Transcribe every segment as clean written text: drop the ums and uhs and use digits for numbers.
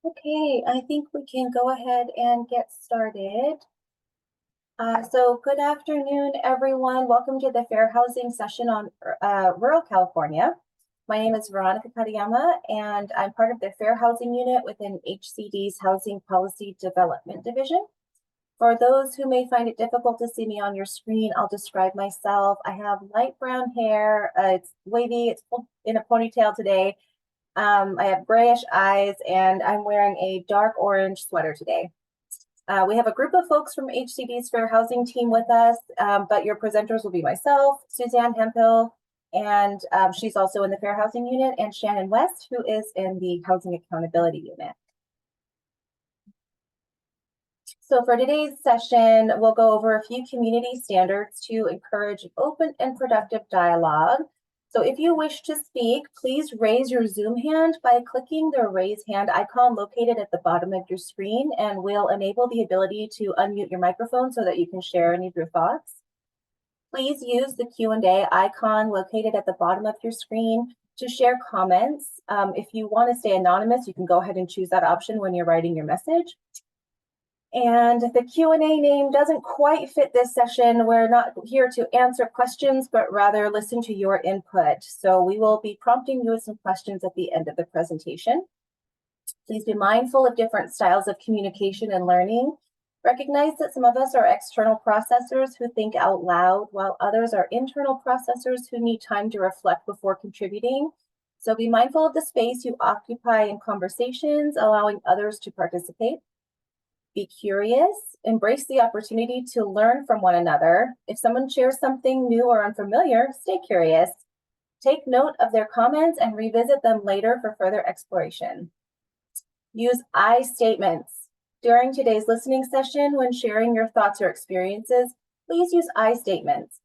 Okay, I think we can go ahead and get started. So good afternoon, everyone. Welcome to the Fair Housing session on rural California. My name is Veronica Katayama, and I'm part of the Fair Housing Unit within HCD's Housing Policy Development Division. For those who may find it difficult to see me on your screen, I'll describe myself. I have light brown hair. It's wavy. It's pulled in a ponytail today. I have grayish eyes, and I'm wearing a dark orange sweater today. We have a group of folks from HCD's Fair Housing team with us, but your presenters will be myself, Suzanne Hemphill, and she's also in the Fair Housing Unit, and Shannon West, who is in the Housing Accountability Unit. So for today's session, we'll go over a few community standards to encourage open and productive dialogue. So if you wish to speak, please raise your Zoom hand by clicking the raise hand icon located at the bottom of your screen, and we'll enable the ability to unmute your microphone so that you can share any of your thoughts. Please use the Q&A icon located at the bottom of your screen to share comments. If you want to stay anonymous, you can go ahead and choose that option when you're writing your message. And the Q&A name doesn't quite fit this session. We're not here to answer questions, but rather listen to your input. So we will be prompting you with some questions at the end of the presentation. Please be mindful of different styles of communication and learning. Recognize that some of us are external processors who think out loud, while others are internal processors who need time to reflect before contributing. So be mindful of the space you occupy in conversations, allowing others to participate. Be curious, embrace the opportunity to learn from one another. If someone shares something new or unfamiliar, stay curious. Take note of their comments and revisit them later for further exploration. Use I statements. During today's listening session, when sharing your thoughts or experiences, please use I statements.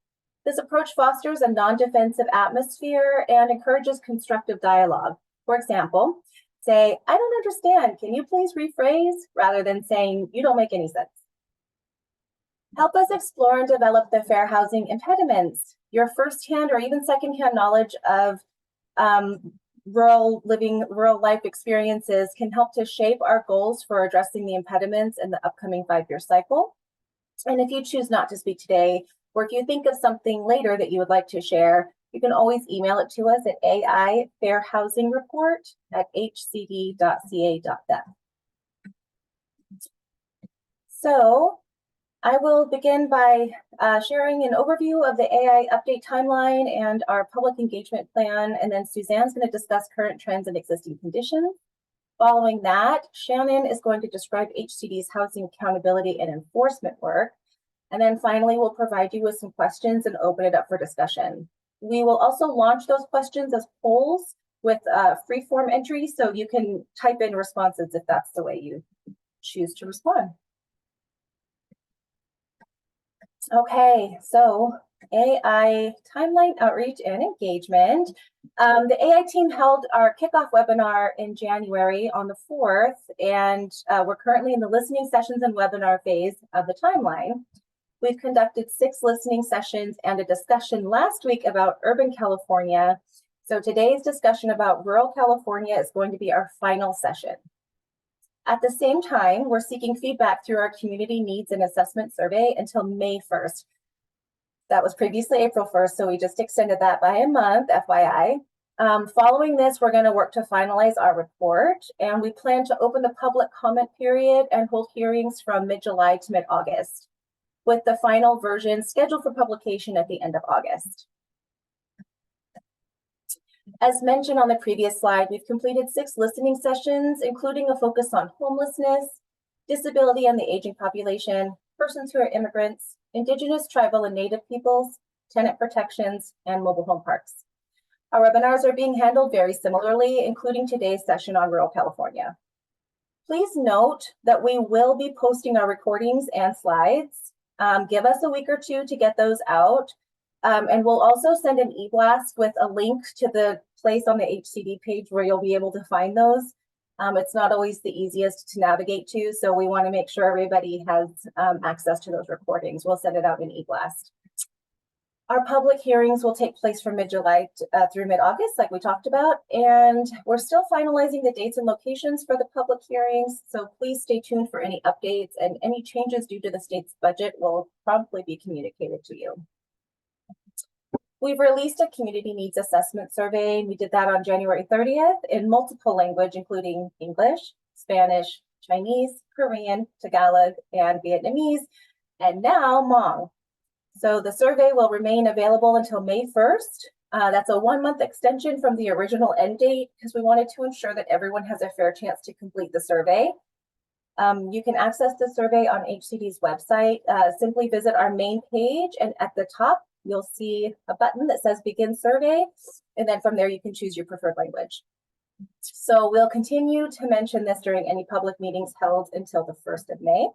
This approach fosters a non-defensive atmosphere and encourages constructive dialogue. For example, say, I don't understand, can you please rephrase? Rather than saying, you don't make any sense. Help us explore and develop the fair housing impediments. Your firsthand or even secondhand knowledge of rural life experiences can help to shape our goals for addressing the impediments in the upcoming 5-year cycle. And if you choose not to speak today, or if you think of something later that you would like to share, you can always email it to us at aifairhousingreport@hcd.ca.gov. So I will begin by sharing an overview of the AI update timeline and our public engagement plan, and then Suzanne's going to discuss current trends and existing conditions. Following that, Shannon is going to describe HCD's housing accountability and enforcement work. And then finally, we'll provide you with some questions and open it up for discussion. We will also launch those questions as polls with free-form entries, so you can type in responses if that's the way you choose to respond. Okay, so AI timeline outreach and engagement. The AI team held our kickoff webinar in January on the 4th, and we're currently in the listening sessions and webinar phase of the timeline. We've conducted 6 listening sessions and a discussion last week about urban California. So today's discussion about rural California is going to be our final session. At the same time, we're seeking feedback through our community needs and assessment survey until May 1st. That was previously April 1st, so we just extended that by a month, FYI. Following this, we're going to work to finalize our report, and we plan to open the public comment period and hold hearings from mid-July to mid-August, with the final version scheduled for publication at the end of August. As mentioned on the previous slide, we've completed 6 listening sessions, including a focus on homelessness, disability and the aging population, persons who are immigrants, Indigenous, tribal, and Native peoples, tenant protections, and mobile home parks. Our webinars are being handled very similarly, including today's session on rural California. Please note that we will be posting our recordings and slides. Give us a week or two to get those out. And we'll also send an e-blast with a link to the place on the HCD page where you'll be able to find those. It's not always the easiest to navigate to, so we want to make sure everybody has access to those recordings. We'll send it out in e-blast. Our public hearings will take place from mid-July through mid-August, like we talked about, and we're still finalizing the dates and locations for the public hearings, so please stay tuned for any updates, and any changes due to the state's budget will promptly be communicated to you. We've released a community needs assessment survey. We did that on January 30th in multiple language, including English, Spanish, Chinese, Korean, Tagalog, and Vietnamese, and now Hmong. So the survey will remain available until May 1st. That's a 1-month extension from the original end date because we wanted to ensure that everyone has a fair chance to complete the survey. You can access the survey on HCD's website. Simply visit our main page, and at the top, you'll see a button that says Begin Survey, and then from there you can choose your preferred language. So we'll continue to mention this during any public meetings held until the 1st of May.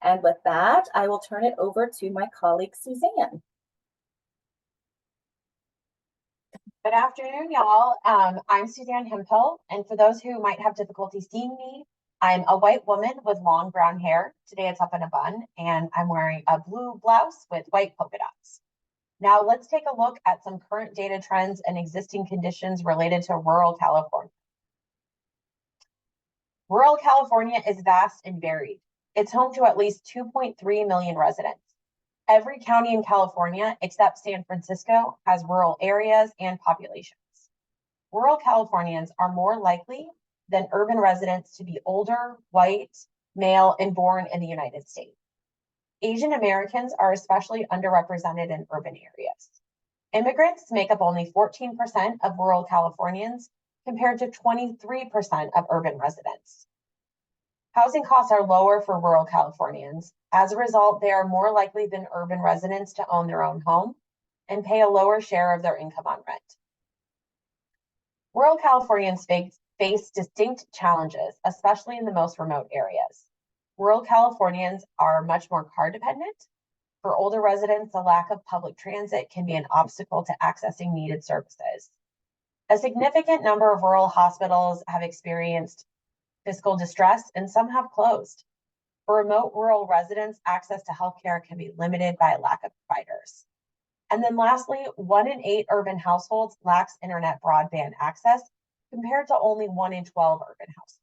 And with that, I will turn it over to my colleague, Suzanne. Good afternoon, y'all. I'm Suzanne Hemphill, and for those who might have difficulty seeing me, I'm a white woman with long brown hair. Today it's up in a bun, and I'm wearing a blue blouse with white polka dots. Now let's take a look at some current data trends and existing conditions related to rural California. Rural California is vast and varied. It's home to at least 2.3 million residents. Every county in California, except San Francisco, has rural areas and populations. Rural Californians are more likely than urban residents to be older, white, male, and born in the United States. Asian Americans are especially underrepresented in urban areas. Immigrants make up only 14% of rural Californians compared to 23% of urban residents. Housing costs are lower for rural Californians. As a result, they are more likely than urban residents to own their own home and pay a lower share of their income on rent. Rural Californians face distinct challenges, especially in the most remote areas. Rural Californians are much more car dependent. For older residents, the lack of public transit can be an obstacle to accessing needed services. A significant number of rural hospitals have experienced fiscal distress, and some have closed. For remote rural residents, access to healthcare can be limited by a lack of providers. And then lastly, 1 in 8 urban households lacks internet broadband access compared to only 1 in 12 urban households.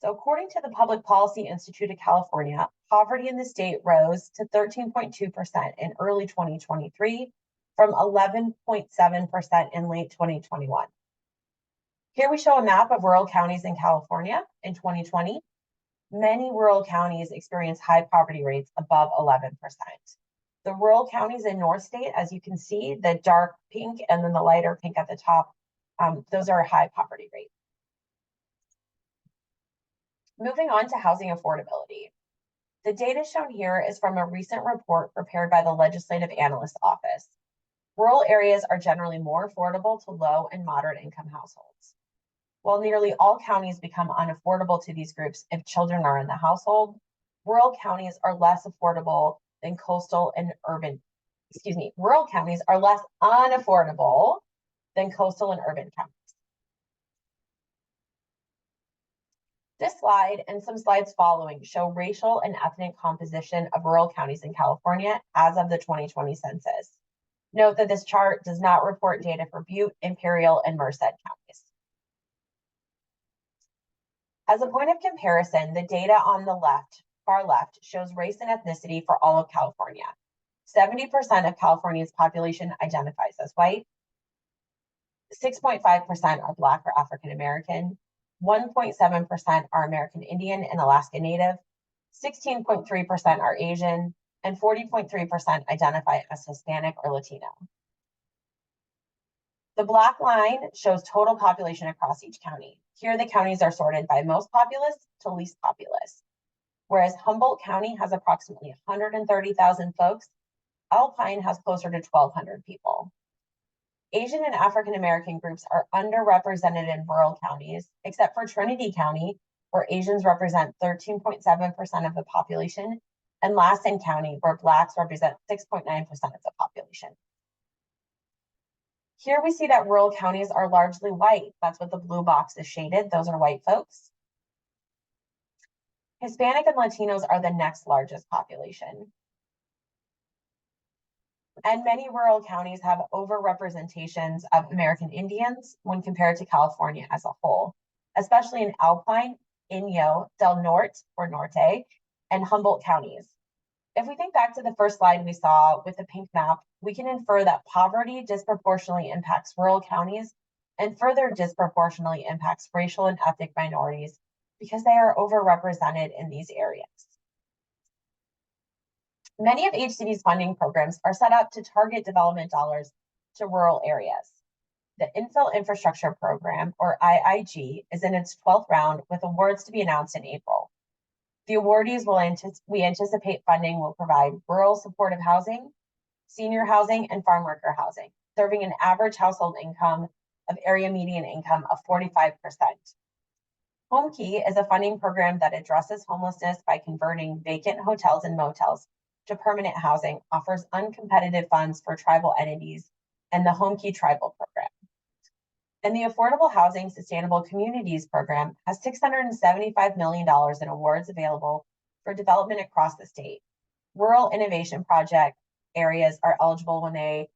So according to the Public Policy Institute of California, poverty in the state rose to 13.2% in early 2023 from 11.7% in late 2021. Here we show a map of rural counties in California in 2020. Many rural counties experience high poverty rates above 11%. The rural counties in North State, as you can see, the dark pink and then the lighter pink at the top, those are high poverty rates. Moving on to housing affordability. The data shown here is from a recent report prepared by the Legislative Analyst Office. Rural areas are generally more affordable to low and moderate income households. While nearly all counties become unaffordable to these groups if children are in the household, rural counties are less affordable than coastal and urban, rural counties are less unaffordable than coastal and urban counties. This slide and some slides following show racial and ethnic composition of rural counties in California as of the 2020 census. Note that this chart does not report data for Butte, Imperial, and Merced counties. As a point of comparison, the data on the left, far left, shows race and ethnicity for all of California. 70% of California's population identifies as white, 6.5% are Black or African American, 1.7% are American Indian and Alaska Native, 16.3% are Asian, and 40.3% identify as Hispanic or Latino. The black line shows total population across each county. Here, the counties are sorted by most populous to least populous. Whereas Humboldt County has approximately 130,000 folks, Alpine has closer to 1,200 people. Asian and African American groups are underrepresented in rural counties, except for Trinity County, where Asians represent 13.7% of the population, and Lassen County, where Blacks represent 6.9% of the population. Here we see that rural counties are largely white. That's what the blue box is shaded. Those are white folks. Hispanic and Latinos are the next largest population. And many rural counties have overrepresentations of American Indians when compared to California as a whole, especially in Alpine, Inyo, Del Norte or Norte, and Humboldt counties. If we think back to the first slide we saw with the pink map, we can infer that poverty disproportionately impacts rural counties and further disproportionately impacts racial and ethnic minorities because they are overrepresented in these areas. Many of HCD's funding programs are set up to target development dollars to rural areas. The Infill Infrastructure Program, or IIG, is in its 12th round with awards to be announced in April. The awardees we anticipate funding will provide rural supportive housing, senior housing, and farm worker housing, serving an average household income of area median income of 45%. Home Key is a funding program that addresses homelessness by converting vacant hotels and motels to permanent housing, offers uncompetitive funds for tribal entities, and the Home Key Tribal Program. And the Affordable Housing Sustainable Communities Program has $675 million in awards available for development across the state. Rural innovation project areas are eligible when they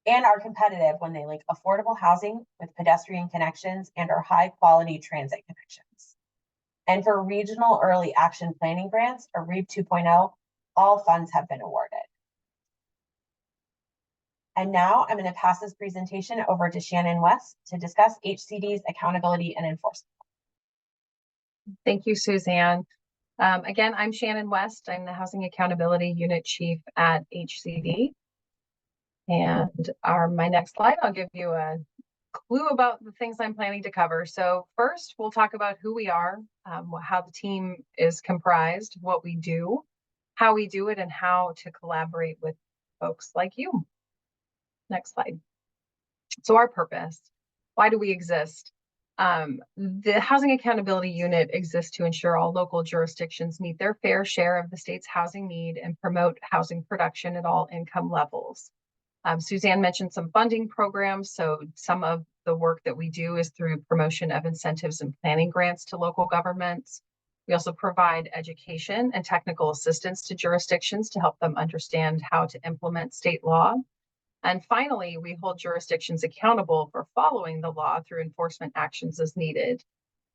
and are competitive when they link affordable housing with pedestrian connections and or high quality transit connections. And for regional early action planning grants, or REAP 2.0, all funds have been awarded. And now I'm going to pass this presentation over to Shannon West to discuss HCD's accountability and enforcement. Thank you, Suzanne. Again, I'm Shannon West. I'm the Housing Accountability Unit Chief at HCD. And my next slide, I'll give you a clue about the things I'm planning to cover. So first, we'll talk about who we are, how the team is comprised, what we do, how we do it, and how to collaborate with folks like you. Next slide. So our purpose, why do we exist? The Housing Accountability Unit exists to ensure all local jurisdictions meet their fair share of the state's housing need and promote housing production at all income levels. Suzanne mentioned some funding programs. So some of the work that we do is through promotion of incentives and planning grants to local governments. We also provide education and technical assistance to jurisdictions to help them understand how to implement state law. And finally, we hold jurisdictions accountable for following the law through enforcement actions as needed.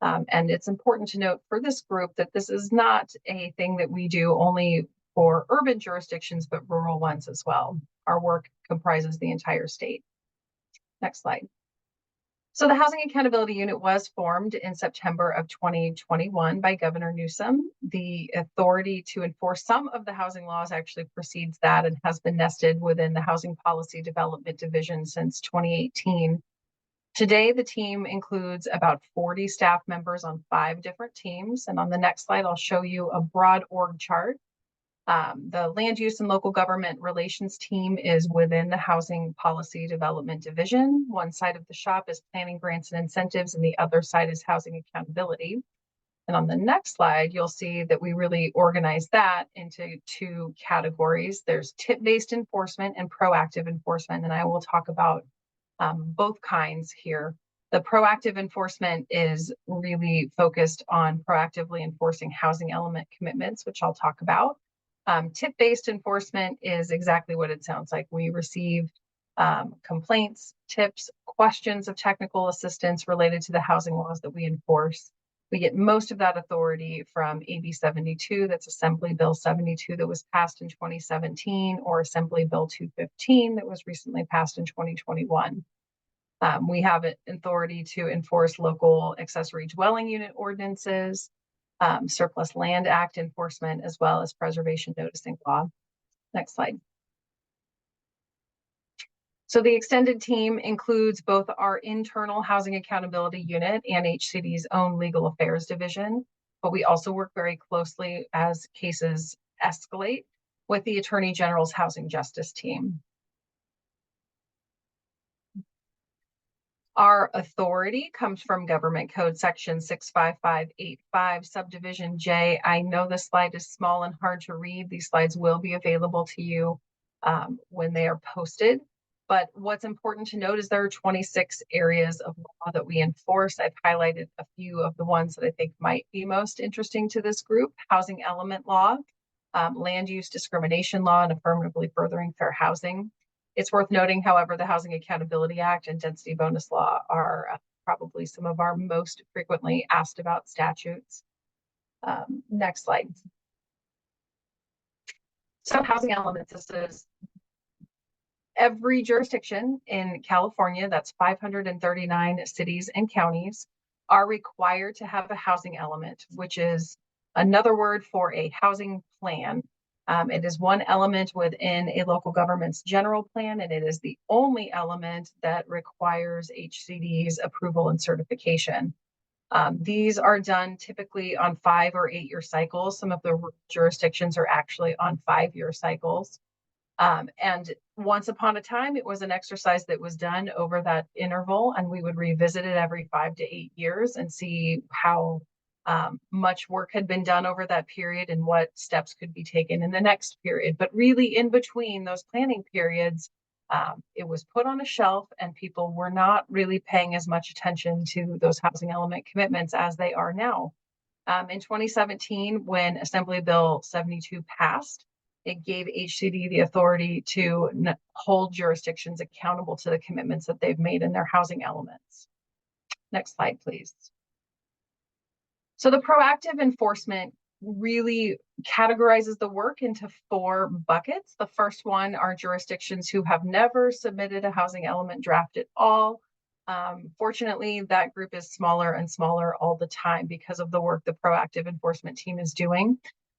And it's important to note for this group that this is not a thing that we do only for urban jurisdictions, but rural ones as well. Our work comprises the entire state. Next slide. So the Housing Accountability Unit was formed in September of 2021 by Governor Newsom. The authority to enforce some of the housing laws actually precedes that and has been nested within the Housing Policy Development Division since 2018. Today, the team includes about 40 staff members on 5 different teams. And on the next slide, I'll show you a broad org chart. The Land Use and Local Government Relations team is within the Housing Policy Development Division. One side of the shop is planning grants and incentives, and the other side is housing accountability. And on the next slide, you'll see that we really organize that into 2 categories. There's tip-based enforcement and proactive enforcement, and I will talk about both kinds here. The proactive enforcement is really focused on proactively enforcing housing element commitments, which I'll talk about. Tip-based enforcement is exactly what it sounds like. We receive complaints, tips, questions of technical assistance related to the housing laws that we enforce. We get most of that authority from AB 72, that's Assembly Bill 72 that was passed in 2017, or Assembly Bill 215 that was recently passed in 2021. We have authority to enforce local accessory dwelling unit ordinances, Surplus Land Act enforcement, as well as preservation noticing law. Next slide. So the extended team includes both our internal Housing Accountability Unit and HCD's own Legal Affairs Division, but we also work very closely as cases escalate with the Attorney General's Housing Justice team. Our authority comes from Government Code Section 65585, Subdivision J. I know this slide is small and hard to read. These slides will be available to you when they are posted. But what's important to note is there are 26 areas of law that we enforce. I've highlighted a few of the ones that I think might be most interesting to this group: housing element law, land use discrimination law, and affirmatively furthering fair housing. It's worth noting, however, the Housing Accountability Act and Density Bonus Law are probably some of our most frequently asked about statutes. Next slide. So housing elements, this is every jurisdiction in California, that's 539 cities and counties, are required to have a housing element, which is another word for a housing plan. It is one element within a local government's general plan, and it is the only element that requires HCD's approval and certification. These are done typically on 5 or 8 year cycles. Some of the jurisdictions are actually on 5-year cycles. And once upon a time, it was an exercise that was done over that interval, and we would revisit it every 5 to 8 years and see how much work had been done over that period and what steps could be taken in the next period. But really, in between those planning periods, it was put on a shelf, and people were not really paying as much attention to those housing element commitments as they are now. In 2017, when Assembly Bill 72 passed, it gave HCD the authority to hold jurisdictions accountable to the commitments that they've made in their housing elements. Next slide, please. So the proactive enforcement really categorizes the work into 4 buckets. The first one are jurisdictions who have never submitted a housing element draft at all. Fortunately, that group is smaller and smaller all the time because of the work the proactive enforcement team is doing.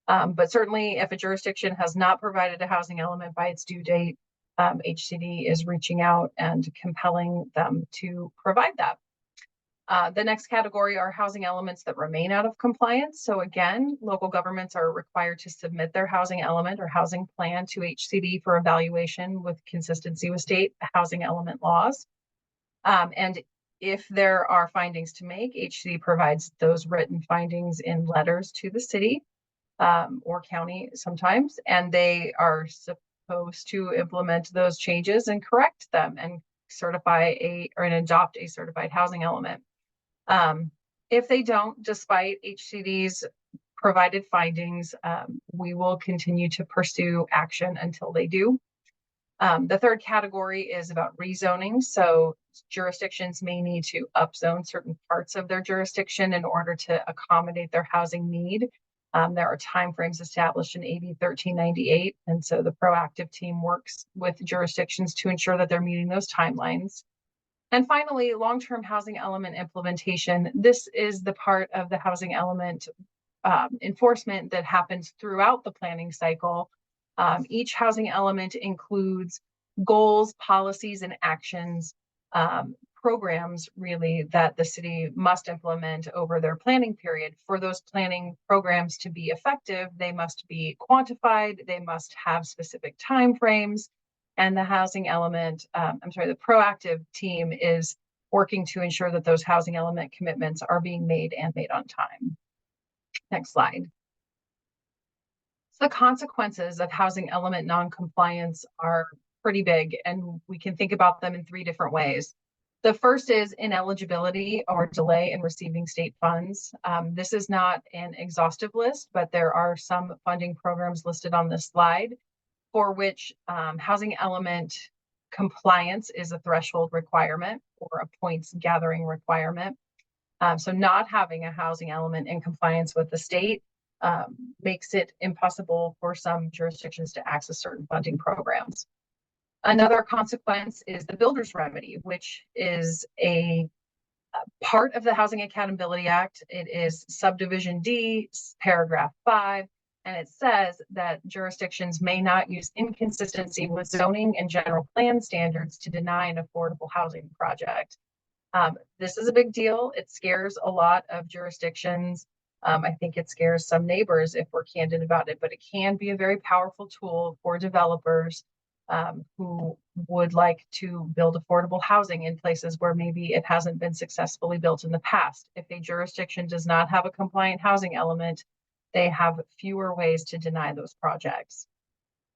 But certainly if a jurisdiction has not provided a housing element by its due date, HCD is reaching out and compelling them to provide that. The next category are housing elements that remain out of compliance. So again, local governments are required to submit their housing element or housing plan to HCD for evaluation with consistency with state housing element laws. And if there are findings to make, HCD provides those written findings in letters to the city or county sometimes, and they are supposed to implement those changes and correct them and certify and adopt a certified housing element. If they don't, despite HCD's provided findings, we will continue to pursue action until they do. The third category is about rezoning. So jurisdictions may need to upzone certain parts of their jurisdiction in order to accommodate their housing need. There are timeframes established in AB 1398, and so the proactive team works with jurisdictions to ensure that they're meeting those timelines. And finally, long-term housing element implementation. This is the part of the housing element enforcement that happens throughout the planning cycle. Each housing element includes goals, policies, and actions, programs really that the city must implement over their planning period. For those planning programs to be effective, they must be quantified, they must have specific timeframes, and the housing element, the proactive team is working to ensure that those housing element commitments are being made and made on time. Next slide. So the consequences of housing element non-compliance are pretty big, and we can think about them in 3 different ways. The first is ineligibility or delay in receiving state funds. This is not an exhaustive list, but there are some funding programs listed on this slide for which housing element compliance is a threshold requirement or a points gathering requirement. So not having a housing element in compliance with the state makes it impossible for some jurisdictions to access certain funding programs. Another consequence is the builder's remedy, which is a part of the Housing Accountability Act. It is subdivision D, paragraph 5, and it says that jurisdictions may not use inconsistency with zoning and general plan standards to deny an affordable housing project. This is a big deal. It scares a lot of jurisdictions. I think it scares some neighbors if we're candid about it, but it can be a very powerful tool for developers who would like to build affordable housing in places where maybe it hasn't been successfully built in the past. If a jurisdiction does not have a compliant housing element, they have fewer ways to deny those projects.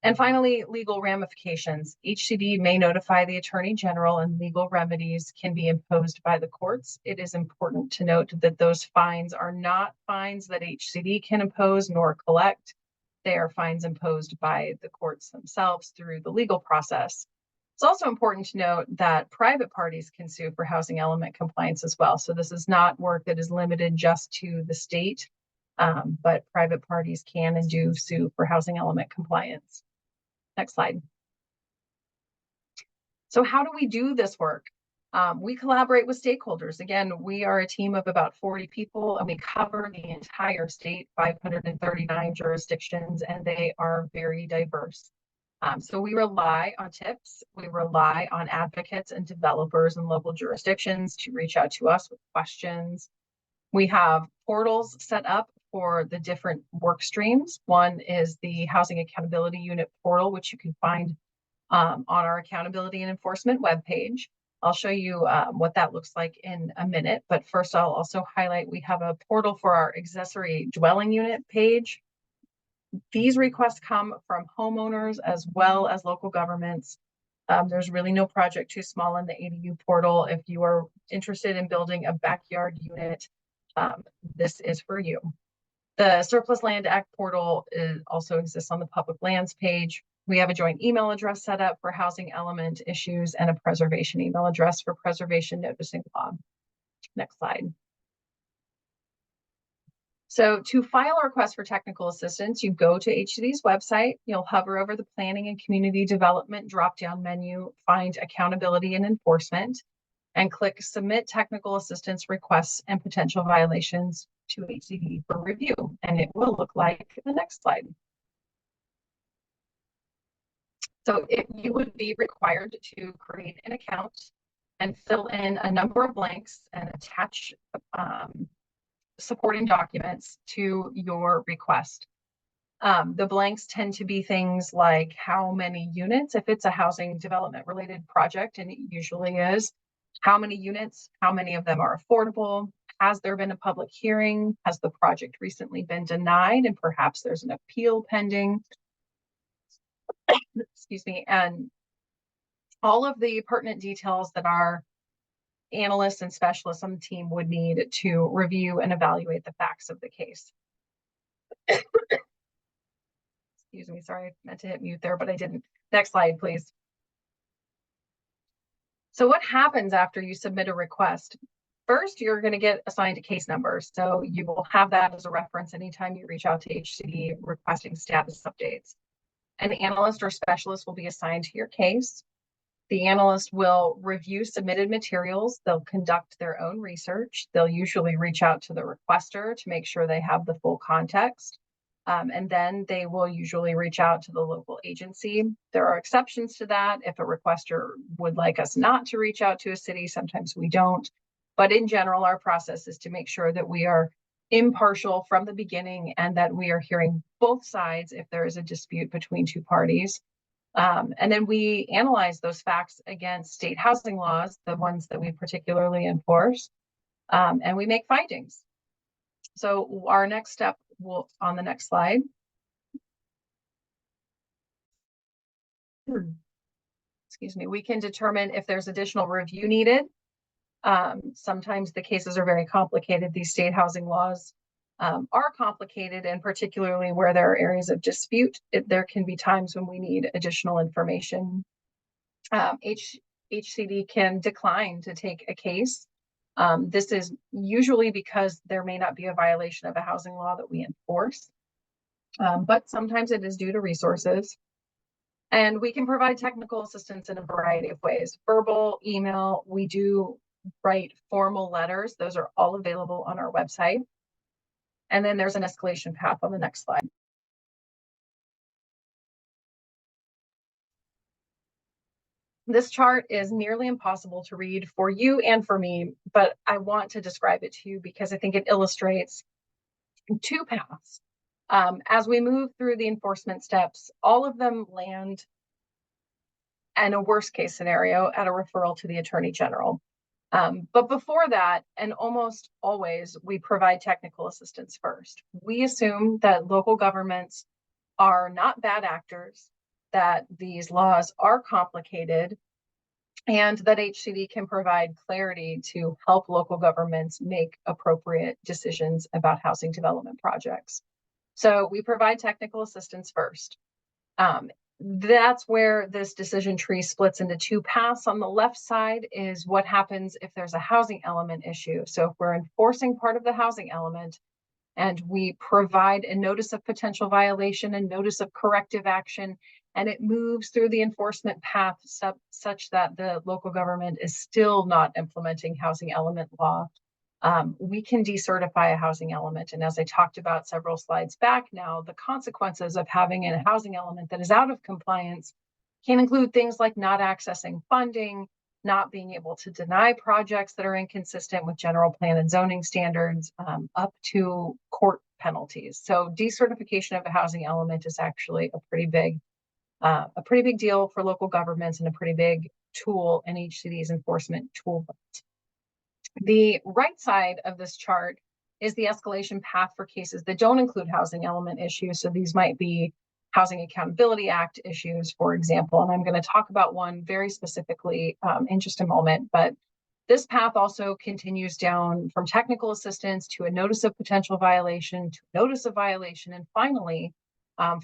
And finally, legal ramifications. HCD may notify the Attorney General, and legal remedies can be imposed by the courts. It is important to note that those fines are not fines that HCD can impose nor collect. They are fines imposed by the courts themselves through the legal process. It's also important to note that private parties can sue for housing element compliance as well. So this is not work that is limited just to the state, but private parties can and do sue for housing element compliance. Next slide. So how do we do this work? We collaborate with stakeholders. Again, we are a team of about 40 people and we cover the entire state, 539 jurisdictions, and they are very diverse. So we rely on tips, we rely on advocates and developers in local jurisdictions to reach out to us with questions. We have portals set up for the different work streams. One is the Housing Accountability Unit portal, which you can find on our accountability and enforcement webpage. I'll show you what that looks like in a minute, but first I'll also highlight we have a portal for our accessory dwelling unit page. These requests come from homeowners as well as local governments. There's really no project too small in the ADU portal. If you are interested in building a backyard unit, this is for you. The Surplus Land Act portal also exists on the public lands page. We have a joint email address set up for housing element issues and a preservation email address for preservation noticing law. Next slide. So to file a request for technical assistance, you go to HCD's website, you'll hover over the Planning and Community Development drop-down menu, find Accountability and Enforcement, and click Submit Technical Assistance Requests and Potential Violations to HCD for review. And it will look like the next slide. So you would be required to create an account and fill in a number of blanks and attach supporting documents to your request. The blanks tend to be things like how many units, if it's a housing development related project, and it usually is, how many units, how many of them are affordable, has there been a public hearing, has the project recently been denied, and perhaps there's an appeal pending, excuse me, and all of the pertinent details that our analysts and specialists on the team would need to review and evaluate the facts of the case. Excuse me, sorry, I meant to hit mute there, but I didn't. Next slide, please. So what happens after you submit a request? First, you're going to get assigned a case number. So you will have that as a reference anytime you reach out to HCD requesting status updates. An analyst or specialist will be assigned to your case. The analyst will review submitted materials. They'll conduct their own research. They'll usually reach out to the requester to make sure they have the full context. And then they will usually reach out to the local agency. There are exceptions to that. If a requester would like us not to reach out to a city, sometimes we don't. But in general, our process is to make sure that we are impartial from the beginning and that we are hearing both sides if there is a dispute between two parties. And then we analyze those facts against state housing laws, the ones that we particularly enforce, and we make findings. So our next step will on the next slide. Excuse me, we can determine if there's additional review needed. Sometimes the cases are very complicated. These state housing laws are complicated, and particularly where there are areas of dispute, there can be times when we need additional information. HCD can decline to take a case. This is usually because there may not be a violation of a housing law that we enforce, but sometimes it is due to resources. And we can provide technical assistance in a variety of ways. Verbal, email, we do write formal letters. Those are all available on our website. And then there's an escalation path on the next slide. This chart is nearly impossible to read for you and for me, but I want to describe it to you because I think it illustrates two paths. As we move through the enforcement steps, all of them land in a worst case scenario at a referral to the Attorney General. But before that, and almost always, we provide technical assistance first. We assume that local governments are not bad actors, that these laws are complicated, and that HCD can provide clarity to help local governments make appropriate decisions about housing development projects. So we provide technical assistance first. that's where this decision tree splits into two paths. On the left side is what happens if there's a housing element issue. So if we're enforcing part of the housing element and we provide a notice of potential violation and notice of corrective action, and it moves through the enforcement path such that the local government is still not implementing housing element law, we can decertify a housing element. And as I talked about several slides back now, the consequences of having a housing element that is out of compliance can include things like not accessing funding, not being able to deny projects that are inconsistent with general plan and zoning standards, up to court penalties. So decertification of a housing element is actually a pretty big deal for local governments and a pretty big tool in HCD's enforcement toolbox. The right side of this chart is the escalation path for cases that don't include housing element issues. So these might be Housing Accountability Act issues, for example, and I'm going to talk about one very specifically in just a moment. But this path also continues down from technical assistance to a notice of potential violation to notice of violation, and finally,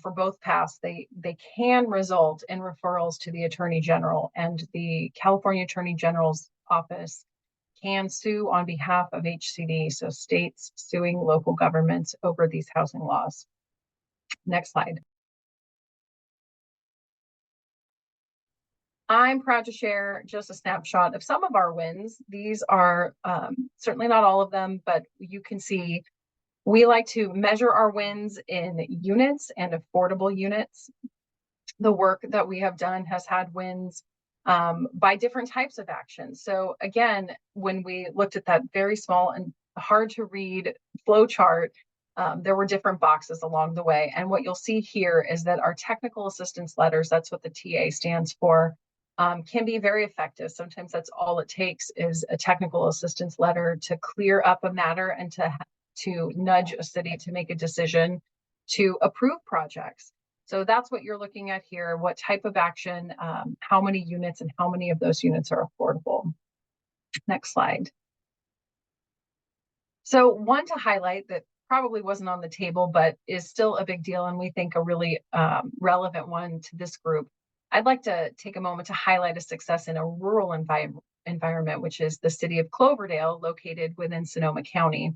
for both paths, they can result in referrals to the Attorney General, and the California Attorney General's office can sue on behalf of HCD, so states suing local governments over these housing laws. Next slide. I'm proud to share just a snapshot of some of our wins. These are certainly not all of them, but you can see we like to measure our wins in units and affordable units. The work that we have done has had wins by different types of actions. So again, when we looked at that very small and hard to read flow chart, there were different boxes along the way. And what you'll see here is that our technical assistance letters, that's what the TA stands for, can be very effective. Sometimes that's all it takes is a technical assistance letter to clear up a matter and to nudge a city to make a decision to approve projects. So that's what you're looking at here. What type of action, how many units, and how many of those units are affordable. Next slide. So one to highlight that probably wasn't on the table, but is still a big deal, and we think a really relevant one to this group. I'd like to take a moment to highlight a success in a rural environment, which is the city of Cloverdale, located within Sonoma County.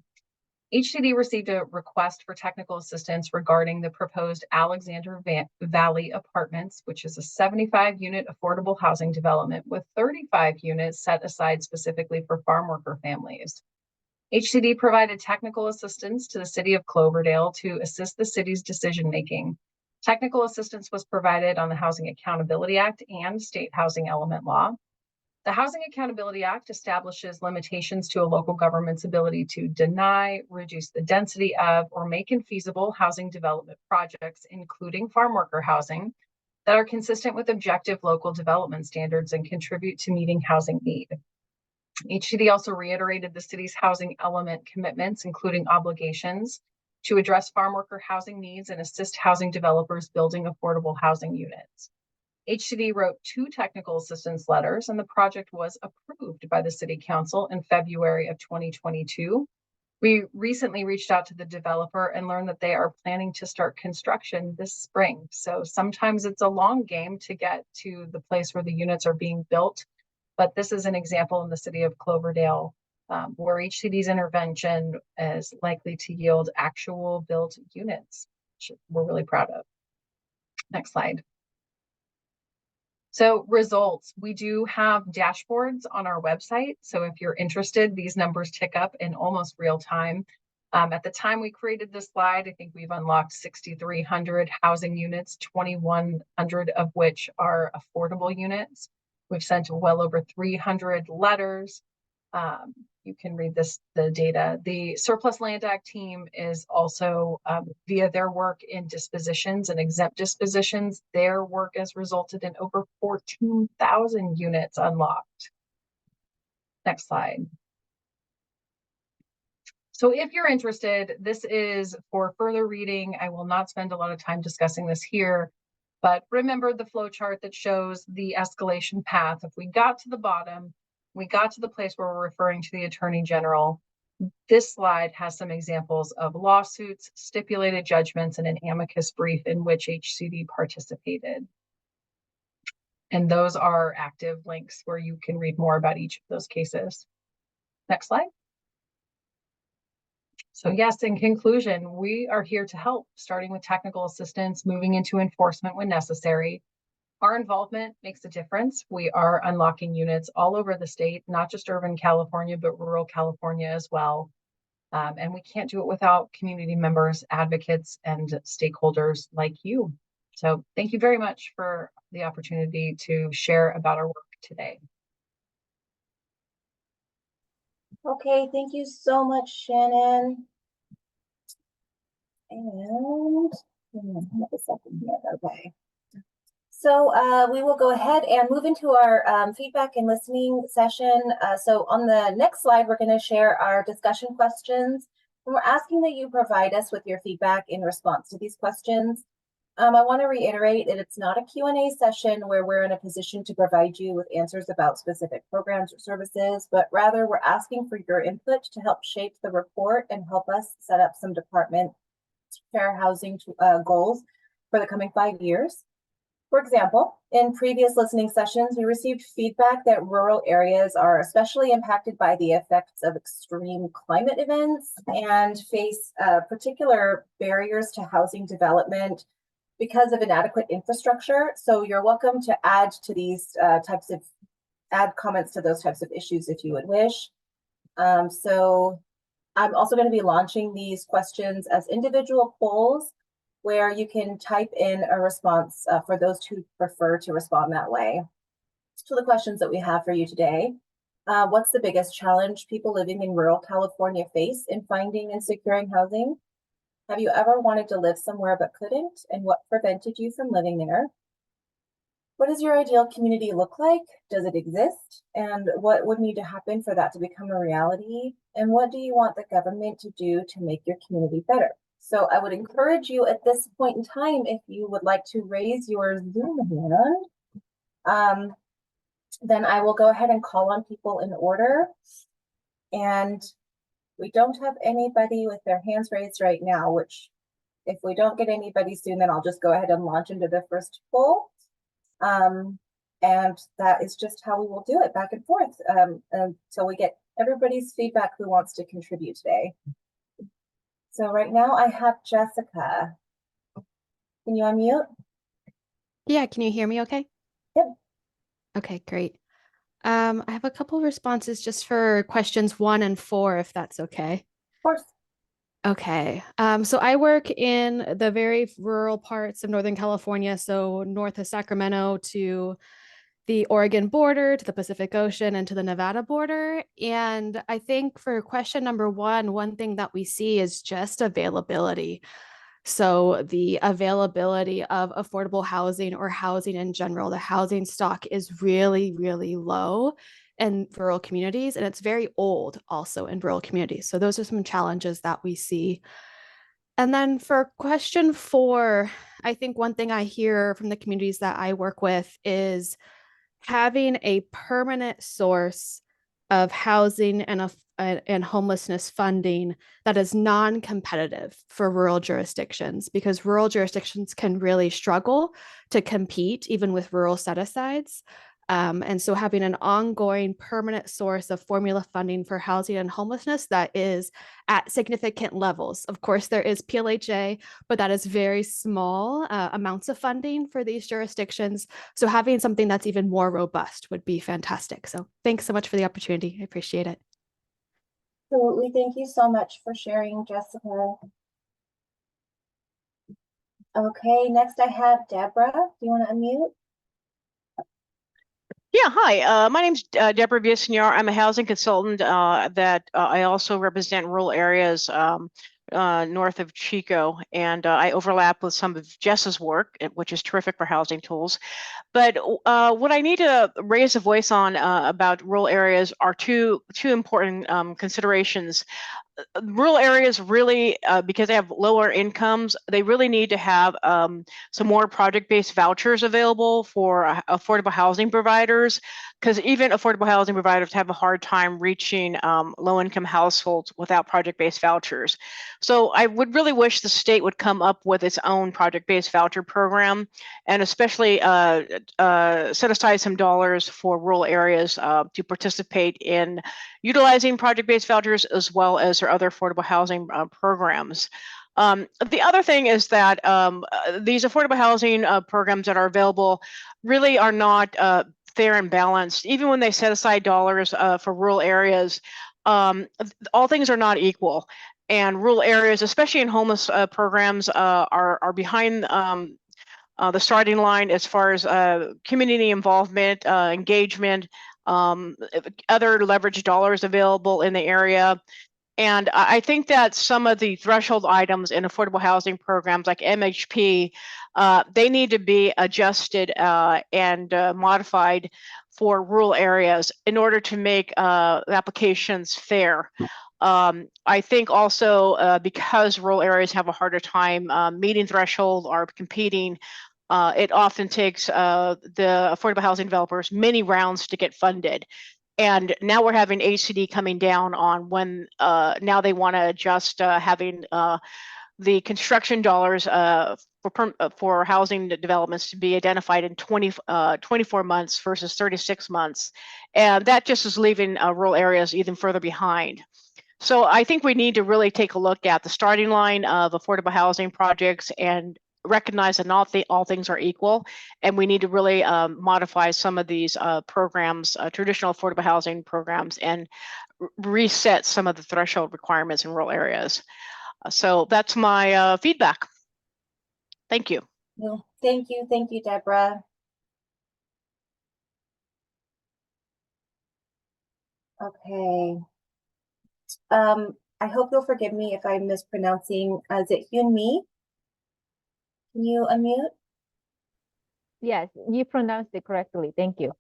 HCD received a request for technical assistance regarding the proposed Alexander Valley Apartments, which is a 75-unit affordable housing development with 35 units set aside specifically for farm worker families. HCD provided technical assistance to the city of Cloverdale to assist the city's decision-making. Technical assistance was provided on the Housing Accountability Act and state housing element law. The Housing Accountability Act establishes limitations to a local government's ability to deny, reduce the density of, or make infeasible housing development projects, including farm worker housing, that are consistent with objective local development standards and contribute to meeting housing need. HCD also reiterated the city's housing element commitments, including obligations to address farm worker housing needs and assist housing developers building affordable housing units. HCD wrote 2 technical assistance letters, and the project was approved by the City Council in February of 2022. We recently reached out to the developer and learned that they are planning to start construction this spring. So sometimes it's a long game to get to the place where the units are being built, but this is an example in the city of Cloverdale where HCD's intervention is likely to yield actual built units, which we're really proud of. Next slide. So results, we do have dashboards on our website. So if you're interested, these numbers tick up in almost real time. At the time we created this slide, I think we've unlocked 6,300 housing units, 2,100 of which are affordable units. We've sent well over 300 letters. You can read the data. The Surplus Land Act team is also, via their work in dispositions and exempt dispositions, their work has resulted in over 14,000 units unlocked. Next slide. So if you're interested, this is for further reading. I will not spend a lot of time discussing this here, but remember the flow chart that shows the escalation path. If we got to the bottom, we got to the place where we're referring to the Attorney General. This slide has some examples of lawsuits, stipulated judgments, and an amicus brief in which HCD participated. And those are active links where you can read more about each of those cases. Next slide. So yes, in conclusion, we are here to help, starting with technical assistance, moving into enforcement when necessary. Our involvement makes a difference. We are unlocking units all over the state, not just urban California, but rural California as well. And we can't do it without community members, advocates, and stakeholders like you. So thank you very much for the opportunity to share about our work today. Okay, thank you so much, Shannon. And a second here. Okay. So we will go ahead and move into our feedback and listening session. So on the next slide, we're going to share our discussion questions. And we're asking that you provide us with your feedback in response to these questions. I want to reiterate that it's not a Q&A session where we're in a position to provide you with answers about specific programs or services, but rather we're asking for your input to help shape the report and help us set up some department fair housing goals for the coming 5 years. For example, in previous listening sessions, we received feedback that rural areas are especially impacted by the effects of extreme climate events and face particular barriers to housing development because of inadequate infrastructure. So you're welcome to add to these add comments to those types of issues if you would wish. So I'm also going to be launching these questions as individual polls where you can type in a response for those who prefer to respond that way. So the questions that we have for you today. What's the biggest challenge people living in rural California face in finding and securing housing? Have you ever wanted to live somewhere but couldn't? And what prevented you from living there? What does your ideal community look like? Does it exist? And what would need to happen for that to become a reality? And what do you want the government to do to make your community better? So I would encourage you at this point in time, if you would like to raise your Zoom hand, then I will go ahead and call on people in order. And we don't have anybody with their hands raised right now, which if we don't get anybody soon, then I'll just go ahead and launch into the first poll. And that is just how we will do it, back and forth, until we get everybody's feedback who wants to contribute today. So right now I have Jessica. Can you unmute? Yeah, can you hear me okay? Yep. Okay, great. I have a couple responses just for questions 1 and 4, if that's okay. Of course. Okay, so I work in the very rural parts of Northern California, so north of Sacramento to the Oregon border, to the Pacific Ocean, and to the Nevada border. And I think for question number 1, one thing that we see is just availability. So the availability of affordable housing or housing in general, the housing stock is really, really low in rural communities, and it's very old also in rural communities. So those are some challenges that we see. And then for question 4, I think one thing I hear from the communities that I work with is having a permanent source of housing and homelessness funding that is non-competitive for rural jurisdictions, because rural jurisdictions can really struggle to compete even with rural set-asides. And so having an ongoing permanent source of formula funding for housing and homelessness that is at significant levels. Of course, there is PLHA, but that is very small amounts of funding for these jurisdictions. So having something that's even more robust would be fantastic. So thanks so much for the opportunity. I appreciate it. Absolutely. Thank you so much for sharing, Jessica. Okay, next I have Deborah. Do you want to unmute? Yeah, hi. My name's Deborah Villaseñor. I'm a housing consultant that I also represent rural areas north of Chico, and I overlap with some of Jess's work, which is terrific for housing tools. But what I need to raise a voice on about rural areas are two important considerations. rural areas really, because they have lower incomes, they really need to have some more project-based vouchers available for affordable housing providers, because even affordable housing providers have a hard time reaching low-income households without project-based vouchers. So I would really wish the state would come up with its own project-based voucher program, and especially set aside some dollars for rural areas to participate in utilizing project-based vouchers as well as their other affordable housing programs. The other thing is that these affordable housing programs that are available really are not fair and balanced. Even when they set aside dollars for rural areas, all things are not equal. And rural areas, especially in homeless programs, are behind the starting line as far as community involvement, engagement, other leverage dollars available in the area. And I think that some of the threshold items in affordable housing programs like MHP, they need to be adjusted and modified for rural areas in order to make applications fair. I think also because rural areas have a harder time meeting threshold or competing, it often takes the affordable housing developers many rounds to get funded. And now we're having HCD coming down on when now they want to adjust having the construction dollars for housing developments to be identified in 24 months versus 36 months. And that just is leaving rural areas even further behind. So I think we need to really take a look at the starting line of affordable housing projects and recognize that not all things are equal, and we need to really modify some of these programs, traditional affordable housing programs, and reset some of the threshold requirements in rural areas. So that's my feedback. Thank you. No, thank you, Deborah. Okay. I hope you'll forgive me if I'm mispronouncing. Is it Hyun Mi? Can you unmute? Yes, you pronounced it correctly. Thank you.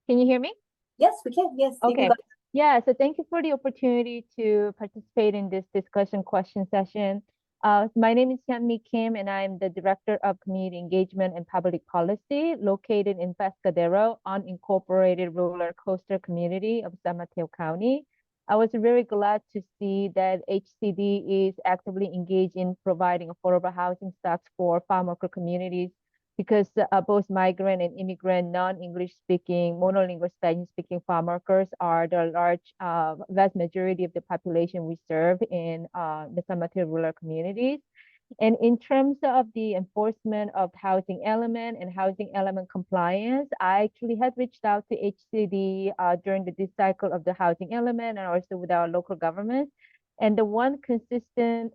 Can you hear me? Yes, we can. Yes. You can Okay. go. Yeah, so thank you for the opportunity to participate in this discussion question session. My name is Hyun-Mi Kim, and I'm the Director of Community Engagement and Public Policy located in Pescadero, unincorporated rural coastal community of San Mateo County. I was very glad to see that HCD is actively engaged in providing affordable housing stocks for farm worker communities, because both migrant and immigrant non-English speaking, monolingual Spanish speaking farm workers are the large, vast majority of the population we serve in the San Mateo rural communities. And in terms of the enforcement of housing element and housing element compliance, I actually had reached out to HCD during this cycle of the housing element and also with our local governments. And the one consistent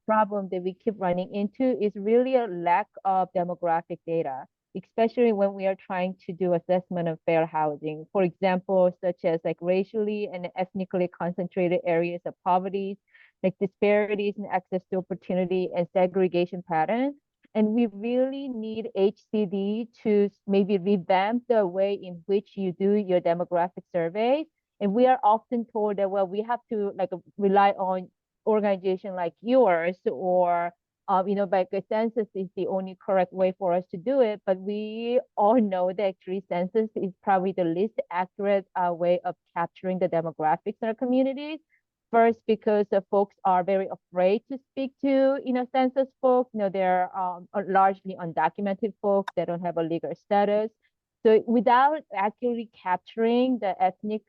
problem that we keep running into is really a lack of demographic data, especially when we are trying to do assessment of fair housing. For example, such as like racially and ethnically concentrated areas of poverty, like disparities in access to opportunity and segregation patterns. And we really need HCD to maybe revamp the way in which you do your demographic surveys. And we are often told that, well, we have to like rely on organization like yours, or like a census is the only correct way for us to do it. But we all know that actually census is probably the least accurate way of capturing the demographics in our communities. First, because the folks are very afraid to speak to, census folks. They're largely undocumented folks. They don't have a legal status. So without accurately capturing the ethnic,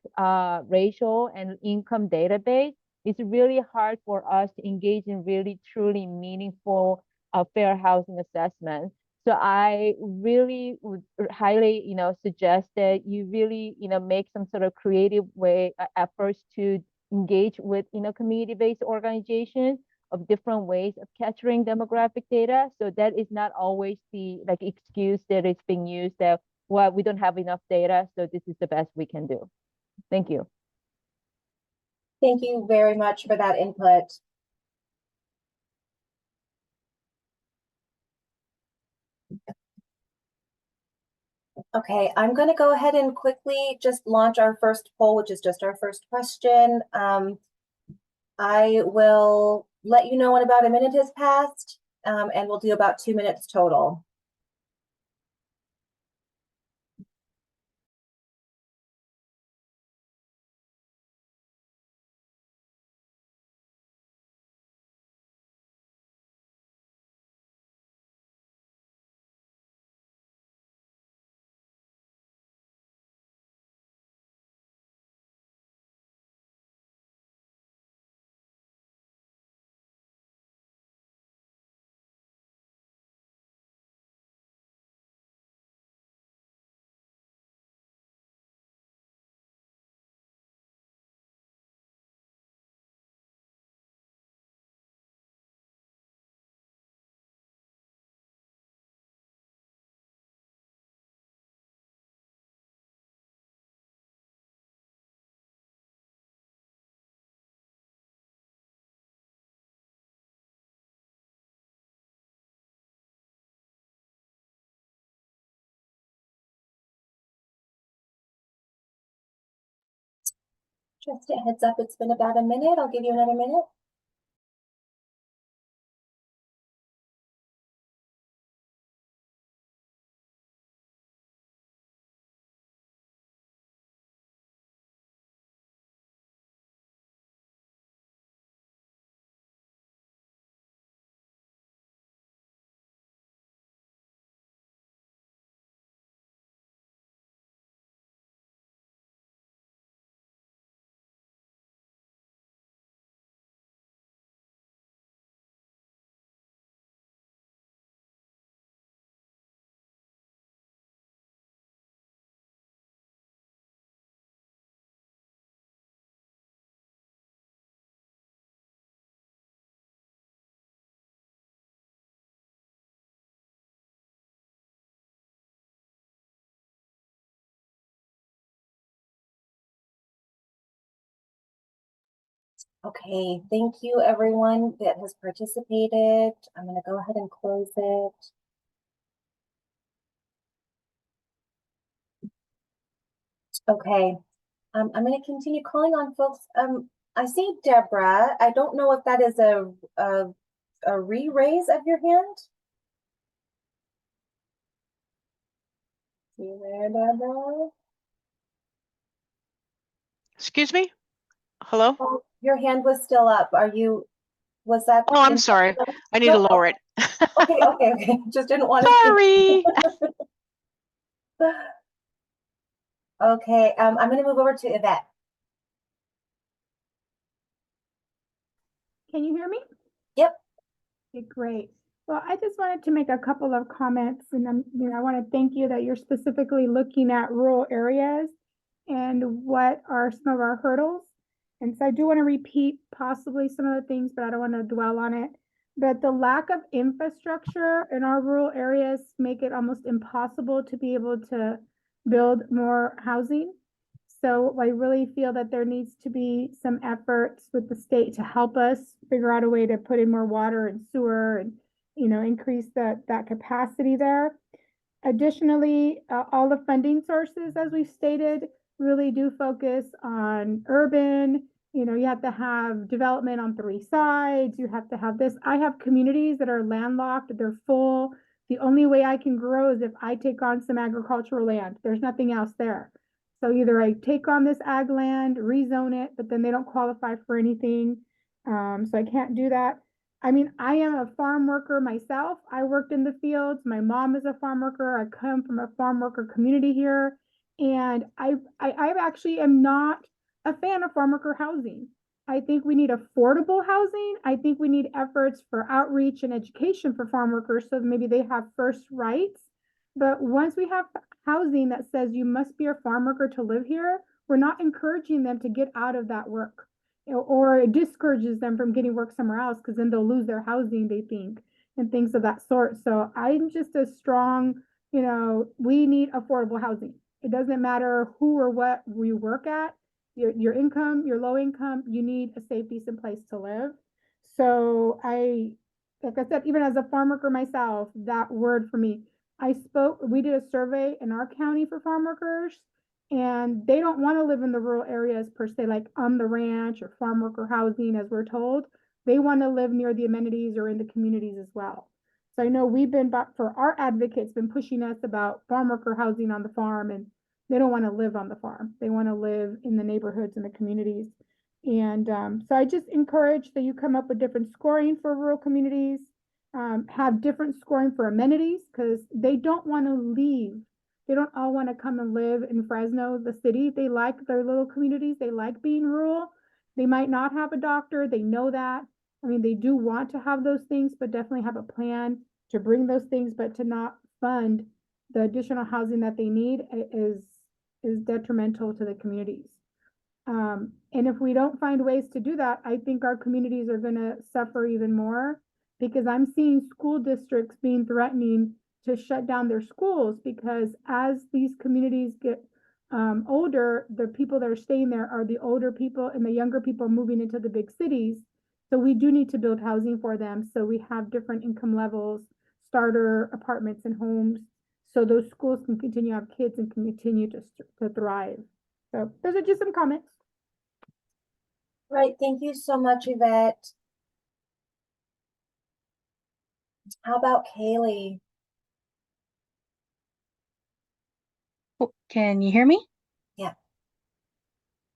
racial, and income database, it's really hard for us to engage in really truly meaningful fair housing assessment. So I really would highly, suggest that you really, make some sort of creative way efforts to engage with, community-based organizations of different ways of capturing demographic data. So that is not always the excuse that is being used that, well, we don't have enough data, so this is the best we can do. Thank you. Thank you very much for that input. Okay, I'm going to go ahead and quickly just launch our first poll, which is just our first question. I will let you know when about a minute has passed, and we'll do about 2 minutes total. Just a heads up, it's been about a minute. I'll give you another minute. Okay, thank you everyone that has participated. I'm going to go ahead and close it. Okay, I'm going to continue calling on folks. I see Deborah. I don't know if that is a re-raise of your hand. See you there, Deborah. Excuse me? Hello? Oh, your hand was still up. Was that? Oh, I'm sorry. I need to No, lower it. okay. Just didn't want to. Sorry. Okay, I'm going to move over to Yvette. Can you hear me? Yep. Okay, great. Well, I just wanted to make a couple of comments, and I want to thank you that you're specifically looking at rural areas and what are some of our hurdles. And so I do want to repeat possibly some of the things, but I don't want to dwell on it. But the lack of infrastructure in our rural areas make it almost impossible to be able to build more housing. So I really feel that there needs to be some efforts with the state to help us figure out a way to put in more water and sewer and, increase that capacity there. Additionally, all the funding sources, as we've stated, really do focus on urban. You have to have development on 3 sides. You have to have this. I have communities that are landlocked, they're full. The only way I can grow is if I take on some agricultural land. There's nothing else there. So either I take on this ag land, rezone it, but then they don't qualify for anything. So I can't do that. I mean, I am a farm worker myself. I worked in the fields. My mom is a farm worker. I come from a farm worker community here. And I actually am not a fan of farm worker housing. I think we need affordable housing. I think we need efforts for outreach and education for farm workers so that maybe they have first rights. But once we have housing that says you must be a farm worker to live here, we're not encouraging them to get out of that work, or it discourages them from getting work somewhere else because then they'll lose their housing, they think, and things of that sort. So I'm just a strong, we need affordable housing. It doesn't matter who or what we work at, your income, your low income, you need a safe, decent place to live. So like I said, even as a farm worker myself, that word for me, We did a survey in our county for farm workers, and they don't want to live in the rural areas per se, like on the ranch or farm worker housing, as we're told. They want to live near the amenities or in the communities as well. So I know we've been, for our advocates, been pushing us about farm worker housing on the farm, and they don't want to live on the farm. They want to live in the neighborhoods and the communities. And so I just encourage that you come up with different scoring for rural communities, have different scoring for amenities, because they don't want to leave. They don't all want to come and live in Fresno, the city. They like their little communities. They like being rural. They might not have a doctor. They know that. I mean, they do want to have those things, but definitely have a plan to bring those things, but to not fund the additional housing that they need is detrimental to the communities. And if we don't find ways to do that, I think our communities are going to suffer even more, because I'm seeing school districts being threatening to shut down their schools, because as these communities get older, the people that are staying there are the older people, and the younger people moving into the big cities. So we do need to build housing for them. So we have different income levels, starter apartments and homes, so those schools can continue to have kids and can continue to thrive. So those are just some comments. Right, thank you so much, Yvette. How about Kaylee? Oh, can you hear me? Yeah.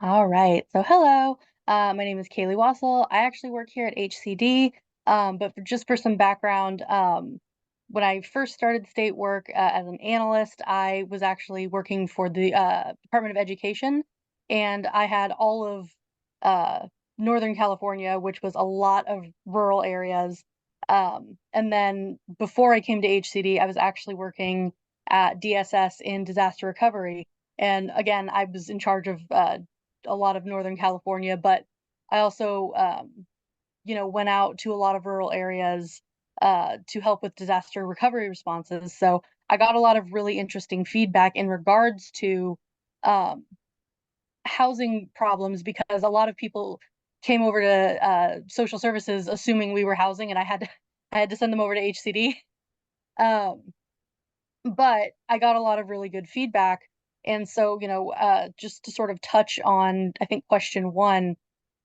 All right. So hello, my name is Kaylee Wassel. I actually work here at HCD, but just for some background, when I first started state work as an analyst, I was actually working for the Department of Education, and I had all of Northern California, which was a lot of rural areas. And then before I came to HCD, I was actually working at DSS in disaster recovery. And again, I was in charge of a lot of Northern California, but I also, went out to a lot of rural areas to help with disaster recovery responses. So I got a lot of really interesting feedback in regards to housing problems, because a lot of people came over to social services assuming we were housing, and I had to send them over to HCD. But I got a lot of really good feedback. And so, just to sort of touch on, I think, question one,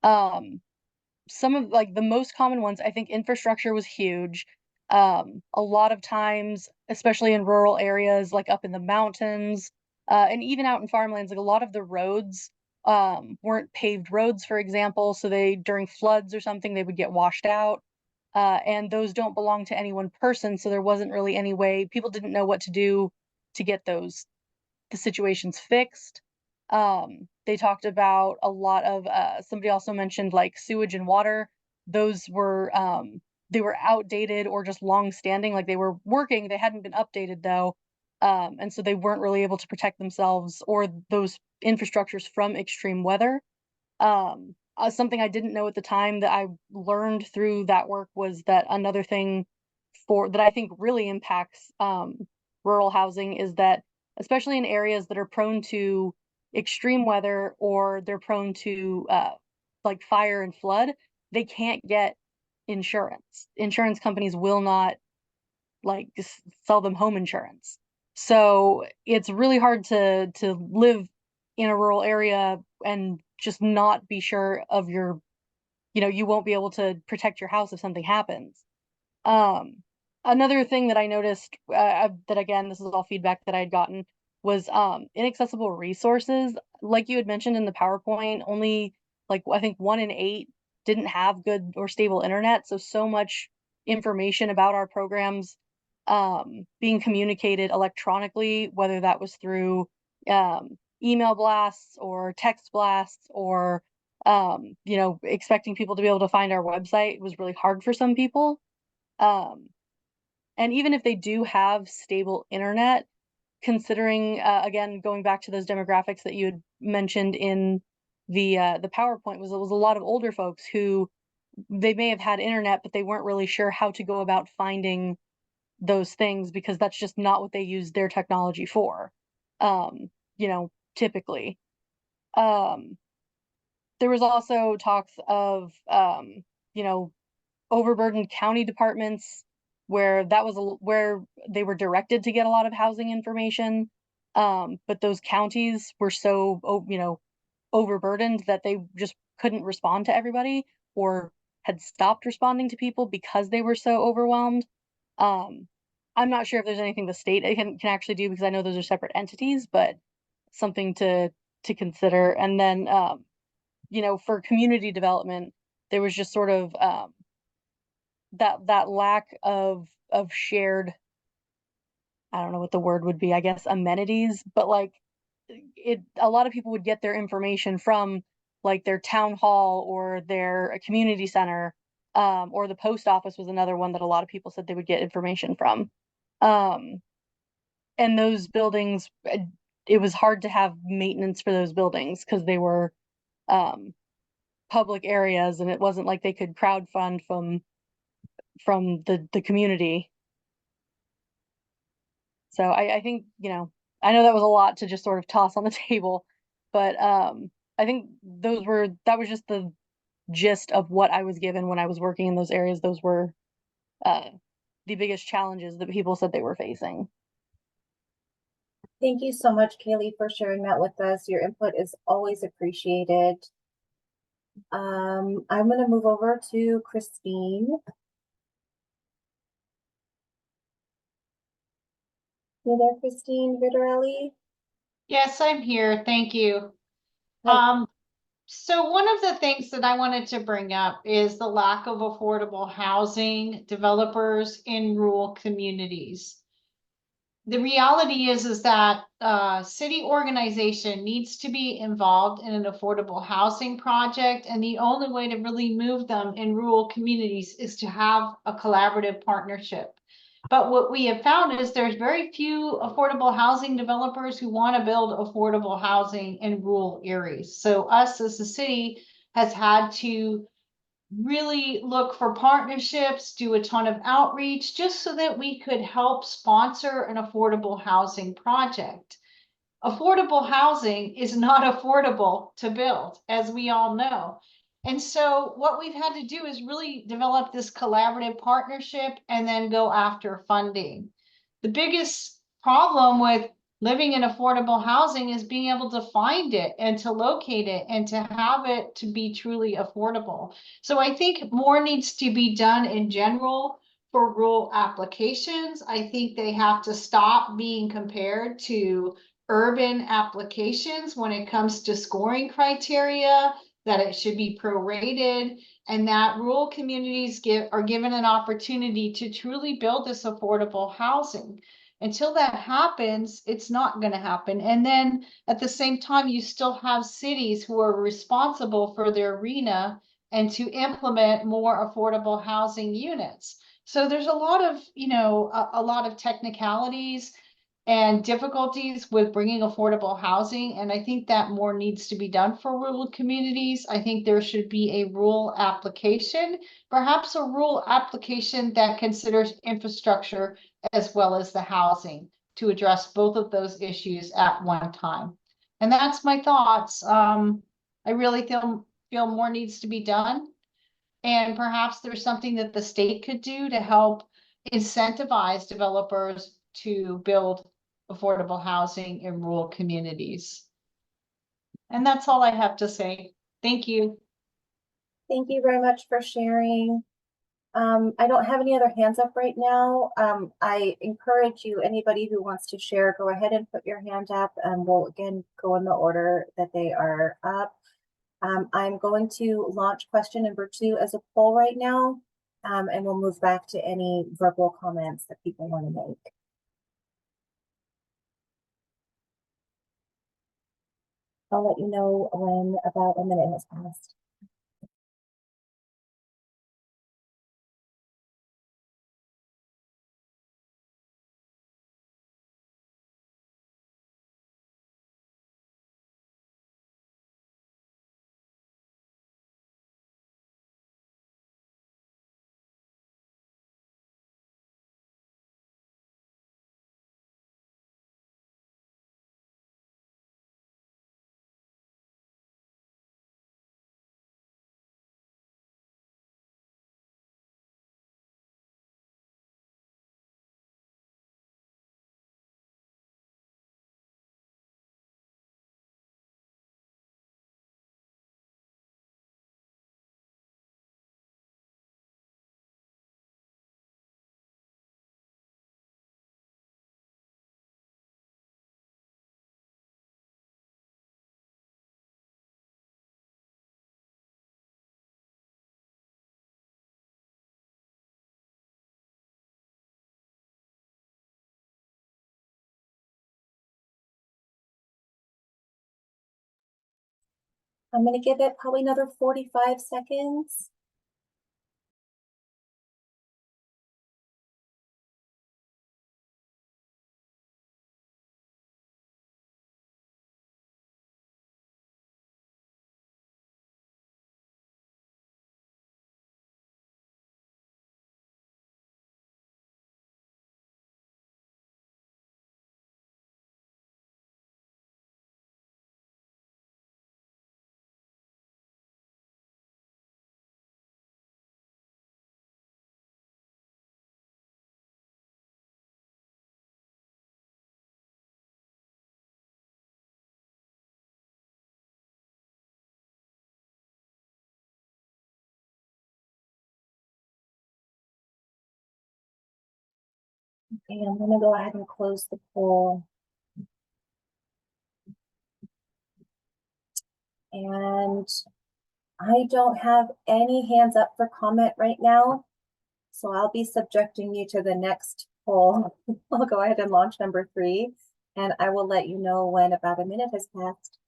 some of like the most common ones, I think infrastructure was huge. A lot of times, especially in rural areas, like up in the mountains, and even out in farmlands, like a lot of the roads weren't paved roads, for example. So during floods or something, they would get washed out. And those don't belong to any one person. So there wasn't really any way, people didn't know what to do to get the situations fixed. They talked about a lot of, somebody also mentioned like sewage and water. Those were, they were outdated or just long standing, like they were working, they hadn't been updated though. And so they weren't really able to protect themselves or those infrastructures from extreme weather. Something I didn't know at the time that I learned through that work was that another thing that I think really impacts rural housing is that, especially in areas that are prone to extreme weather or they're prone to like fire and flood, they can't get insurance. Insurance companies will not like sell them home insurance. So it's really hard to live in a rural area and just not be sure of your, you won't be able to protect your house if something happens. Another thing that I noticed, that again, this is all feedback that I had gotten, was inaccessible resources. Like you had mentioned in the PowerPoint, only like I think 1 in 8 didn't have good or stable internet. So much information about our programs being communicated electronically, whether that was through email blasts or text blasts or expecting people to be able to find our website was really hard for some people. And even if they do have stable internet, considering again, going back to those demographics that you had mentioned in the PowerPoint, was a lot of older folks who they may have had internet, but they weren't really sure how to go about finding those things because that's just not what they use their technology for. Typically. There was also talks of overburdened county departments where that was where they were directed to get a lot of housing information. But those counties were so, overburdened that they just couldn't respond to everybody, or had stopped responding to people because they were so overwhelmed. I'm not sure if there's anything the state can actually do, because I know those are separate entities, but something to consider. And then, for community development, there was just sort of that lack of shared, I don't know what the word would be, I guess amenities, but like a lot of people would get their information from like their town hall or their community center, or the post office was another one that a lot of people said they would get information from. And those buildings, it was hard to have maintenance for those buildings because they were public areas, and it wasn't like they could crowdfund from the community. So I think, I know that was a lot to just sort of toss on the table, but I think that was just the gist of what I was given when I was working in those areas. Those were the biggest challenges that people said they were facing. Thank you so much, Kaylee, for sharing that with us. Your input is always appreciated. I'm going to move over to Christine. You there, Christine Vitarelli? Yes, I'm here. Thank you. Hi. So one of the things that I wanted to bring up is the lack of affordable housing developers in rural communities. The reality is that city organization needs to be involved in an affordable housing project, and the only way to really move them in rural communities is to have a collaborative partnership. But what we have found is there's very few affordable housing developers who want to build affordable housing in rural areas. So us as a city has had to really look for partnerships, do a ton of outreach, just so that we could help sponsor an affordable housing project. Affordable housing is not affordable to build, as we all know. And so what we've had to do is really develop this collaborative partnership and then go after funding. The biggest problem with living in affordable housing is being able to find it and to locate it and to have it to be truly affordable. So I think more needs to be done in general for rural applications. I think they have to stop being compared to urban applications when it comes to scoring criteria, that it should be prorated, and that rural communities are given an opportunity to truly build this affordable housing. Until that happens, it's not going to happen. And then at the same time, you still have cities who are responsible for their arena and to implement more affordable housing units. So there's a lot of, a lot of technicalities and difficulties with bringing affordable housing. And I think that more needs to be done for rural communities. I think there should be a rural application, perhaps a rural application that considers infrastructure as well as the housing to address both of those issues at one time. And that's my thoughts. I really feel more needs to be done. And perhaps there's something that the state could do to help incentivize developers to build affordable housing in rural communities. And that's all I have to say. Thank you. Thank you very much for sharing. I don't have any other hands up right now. I encourage you, anybody who wants to share, go ahead and put your hand up, and we'll again go in the order that they are up. I'm going to launch question number 2 as a poll right now, and we'll move back to any verbal comments that people want to make. I'll let you know when about a minute has passed. I'm gonna give it probably another 45 seconds. Okay, I'm gonna go ahead and close the poll. And I don't have any hands up for comment right now. So I'll be subjecting you to the next poll. I'll go ahead and launch number 3, and I will let you know when about a minute has passed.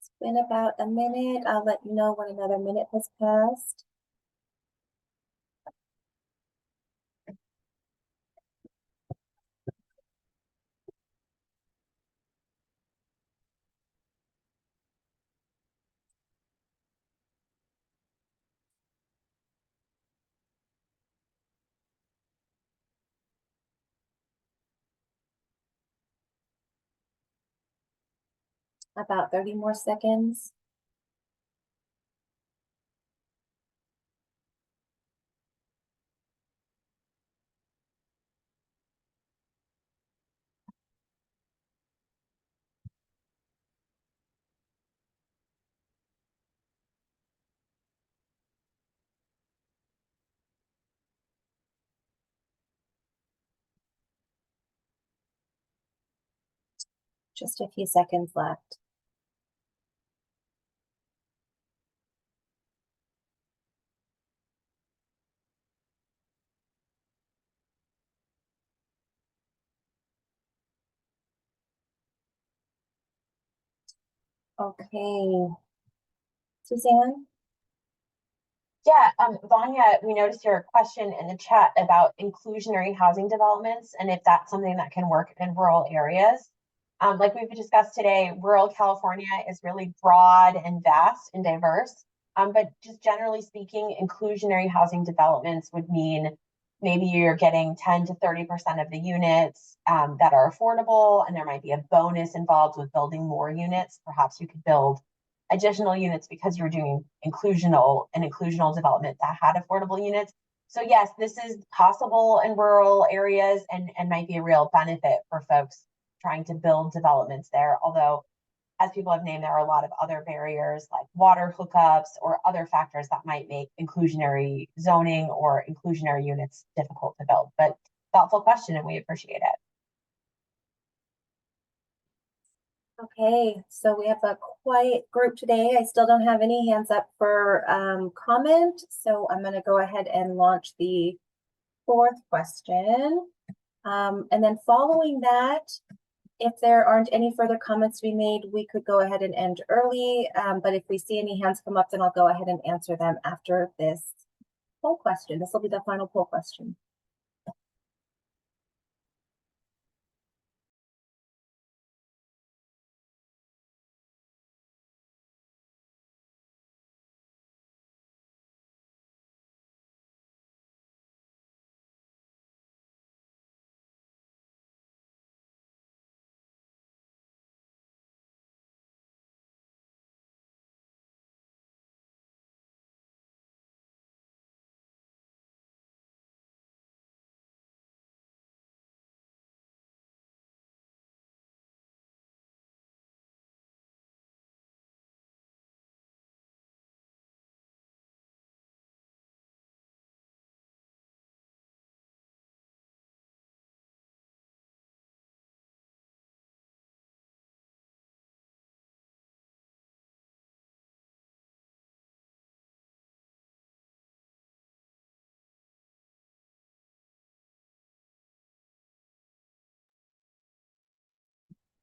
It's been about a minute. I'll let you know when another minute has passed. About 30 more seconds. Just a few seconds left. Okay. Suzanne? Yeah, Vanya, we noticed your question in the chat about inclusionary housing developments and if that's something that can work in rural areas. Like we've discussed today, rural California is really broad and vast and diverse. But just generally speaking, inclusionary housing developments would mean maybe you're getting 10 to 30% of the units that are affordable, and there might be a bonus involved with building more units. Perhaps you could build additional units because you're doing inclusional development that had affordable units. So yes, this is possible in rural areas and might be a real benefit for folks trying to build developments there. Although, as people have named, there are a lot of other barriers like water hookups or other factors that might make inclusionary zoning or inclusionary units difficult to build. But thoughtful question, and we appreciate it. Okay, so we have a quiet group today. I still don't have any hands up for comment, so I'm going to go ahead and launch the 4th question. And then following that, if there aren't any further comments to be made, we could go ahead and end early. But if we see any hands come up, then I'll go ahead and answer them after this poll question. This will be the final poll question.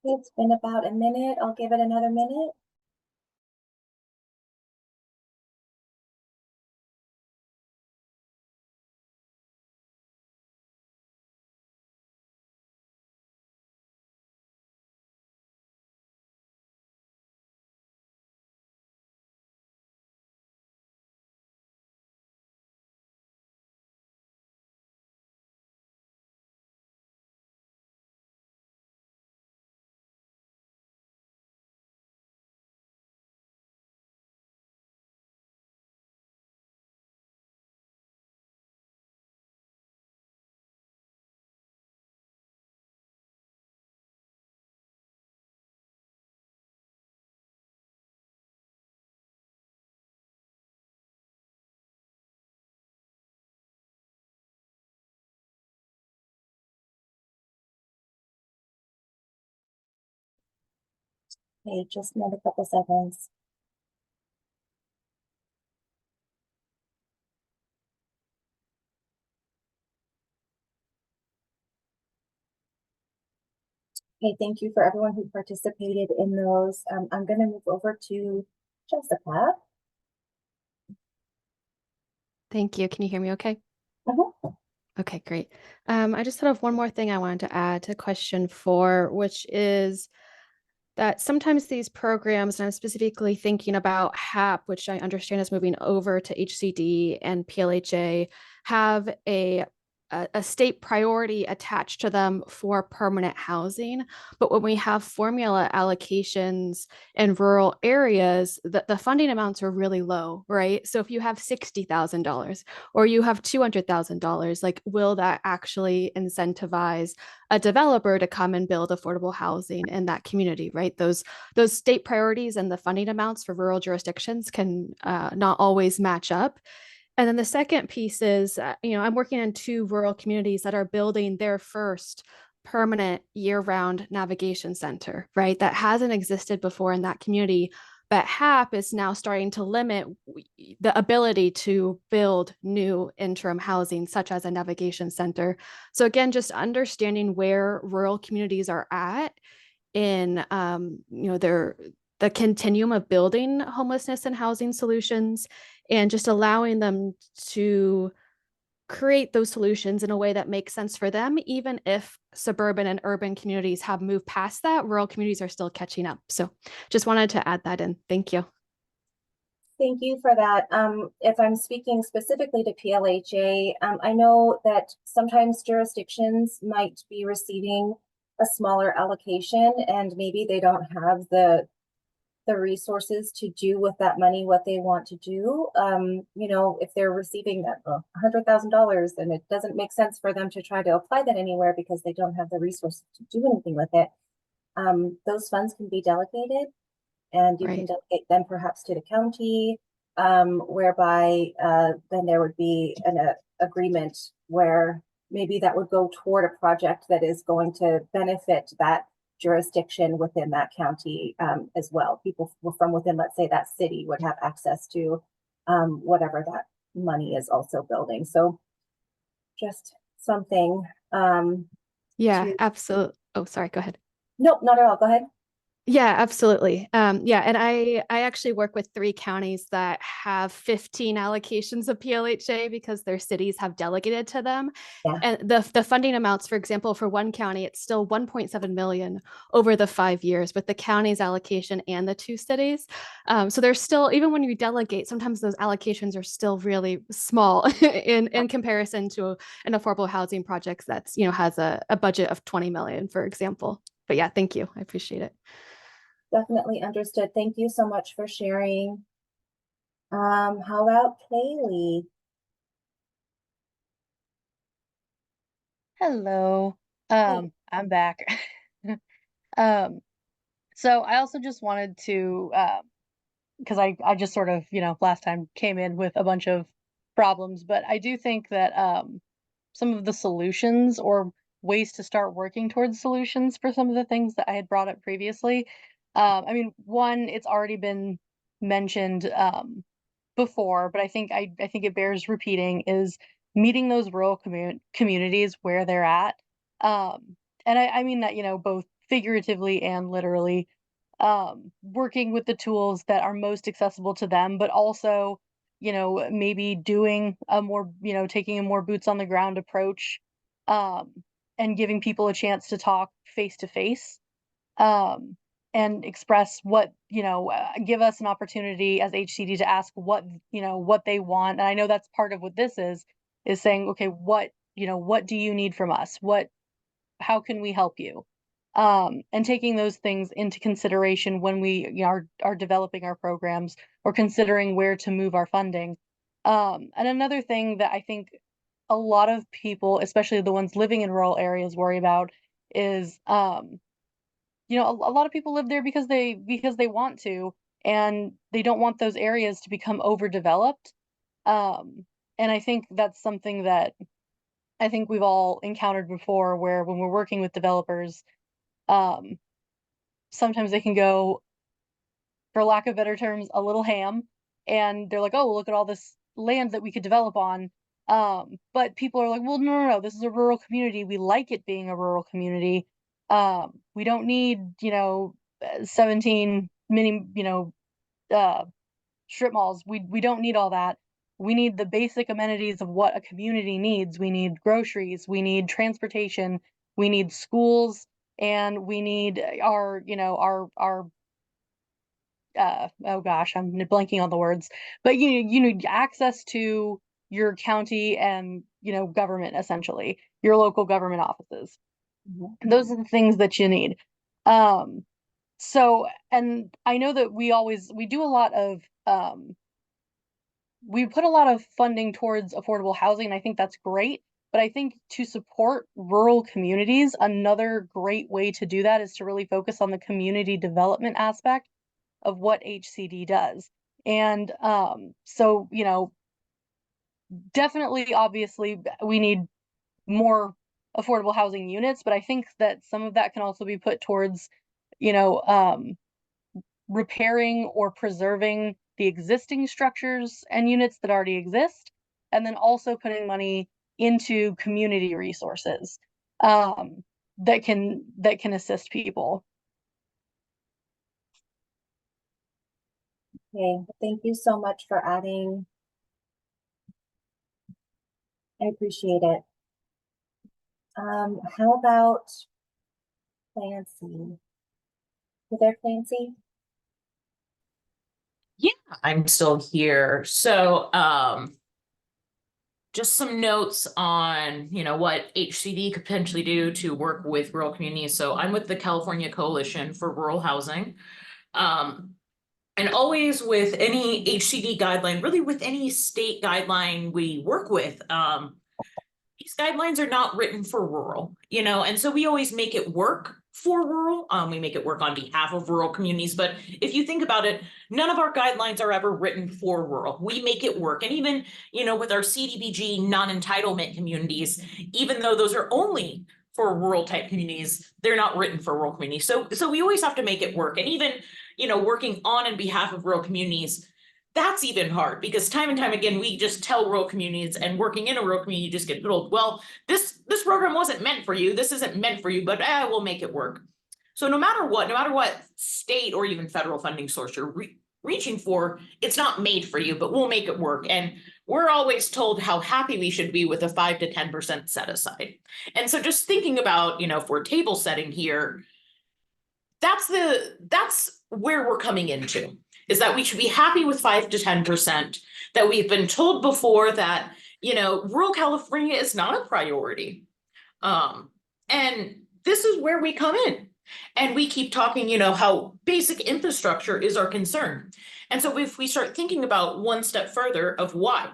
It's been about a minute. I'll give it another minute. Okay, just another couple seconds. Okay, thank you for everyone who participated in those. I'm going to move over to Jessica. Thank you. Can you hear me okay? Mhm. Okay, great. I just thought of one more thing I wanted to add to question 4, which is that sometimes these programs, and I'm specifically thinking about HAP, which I understand is moving over to HCD, and PLHA, have a state priority attached to them for permanent housing. But when we have formula allocations in rural areas, the funding amounts are really low, right? So if you have $60,000 or you have $200,000, like, will that actually incentivize a developer to come and build affordable housing in that community, right? Those state priorities and the funding amounts for rural jurisdictions can not always match up. And then the second piece is, I'm working in 2 rural communities that are building their first permanent year-round navigation center, right? That hasn't existed before in that community. But HAP is now starting to limit the ability to build new interim housing, such as a navigation center. So again, just understanding where rural communities are at in the continuum of building homelessness and housing solutions, and just allowing them to create those solutions in a way that makes sense for them. Even if suburban and urban communities have moved past that, rural communities are still catching up. So just wanted to add that in. Thank you. Thank you for that. If I'm speaking specifically to PLHA, I know that sometimes jurisdictions might be receiving a smaller allocation and maybe they don't have the resources to do with that money what they want to do. If they're receiving $100,000 and it doesn't make sense for them to try to apply that anywhere because they don't have the resources to do anything with it, those funds can be delegated, and you can delegate them perhaps to the county, whereby then there would be an agreement where maybe that would go toward a project that is going to benefit that jurisdiction within that county as well. People from within, let's say, that city would have access to whatever that money is also building. So just something. Yeah, absolutely. Oh, sorry, go ahead. Nope, not at all. Go ahead. Yeah, absolutely. Yeah, and I actually work with 3 counties that have 15 allocations of PLHA because their cities have delegated to them. Yeah. And the funding amounts, for example, for one county, it's still 1.7 million over the 5 years with the county's allocation and the 2 cities. So there's still, even when you delegate, sometimes those allocations are still really small in comparison to an affordable housing project that's, has a budget of 20 million, for example. But yeah, thank you. I appreciate it. Definitely understood. Thank you so much for sharing. How about Kaylee? Hello. Hey. I'm back. So I also just wanted to, because I just sort of, last time came in with a bunch of problems, but I do think that some of the solutions or ways to start working towards solutions for some of the things that I had brought up previously. One, it's already been mentioned before, but I think it bears repeating, is meeting those rural communities where they're at. And I mean that, both figuratively and literally, working with the tools that are most accessible to them, but also, maybe doing a more, taking a more boots on the ground approach, and giving people a chance to talk face to face, and express what, give us an opportunity as HCD to ask what they want. And I know that's part of what this is saying, okay, what do you need from us? How can we help you? And taking those things into consideration when we are developing our programs or considering where to move our funding. And another thing that I think a lot of people, especially the ones living in rural areas, worry about is, a lot of people live there because they want to, and they don't want those areas to become overdeveloped. And I think that's something that I think we've all encountered before, where when we're working with developers, sometimes they can go, for lack of better terms, a little ham, and they're like, oh, look at all this land that we could develop on. But people are like, well, no, this is a rural community. We like it being a rural community. We don't need, 17 mini, strip malls. We don't need all that. We need the basic amenities of what a community needs. We need groceries, we need transportation, we need schools, and we need our oh gosh, I'm blanking on the words, but you need access to your county and government, essentially your local government offices. Those are the things that you need. So, and I know that we do a lot of we put a lot of funding towards affordable housing, and I think that's great. But I think to support rural communities, another great way to do that is to really focus on the community development aspect of what HCD does. And so, definitely, obviously, we need more affordable housing units, but I think that some of that can also be put towards, repairing or preserving the existing structures and units that already exist, and then also putting money into community resources that can assist people. Okay, thank you so much for adding. I appreciate it. How about Clancy? You there, Clancy? Yeah, I'm still here. So, just some notes on, what HCD could potentially do to work with rural communities. So I'm with the California Coalition for Rural Housing. And always with any HCD guideline, really with any state guideline we work with, these guidelines are not written for rural, and so we always make it work for rural. We make it work on behalf of rural communities. But if you think about it, none of our guidelines are ever written for rural. We make it work. And even, with our CDBG non-entitlement communities, even though those are only for rural type communities, they're not written for rural communities. So we always have to make it work. And even, working on and behalf of rural communities, that's even hard, because time and time again, we just tell rural communities, and working in a rural community, you just get told, well, this program wasn't meant for you. This isn't meant for you, but we'll make it work. So no matter what state or even federal funding source you're reaching for, it's not made for you, but we'll make it work. And we're always told how happy we should be with a 5 to 10% set aside. And so just thinking about, if we're table setting here, that's where we're coming into, is that we should be happy with 5 to 10%, that we've been told before that, rural California is not a priority. And this is where we come in. And we keep talking, how basic infrastructure is our concern. And so if we start thinking about one step further of why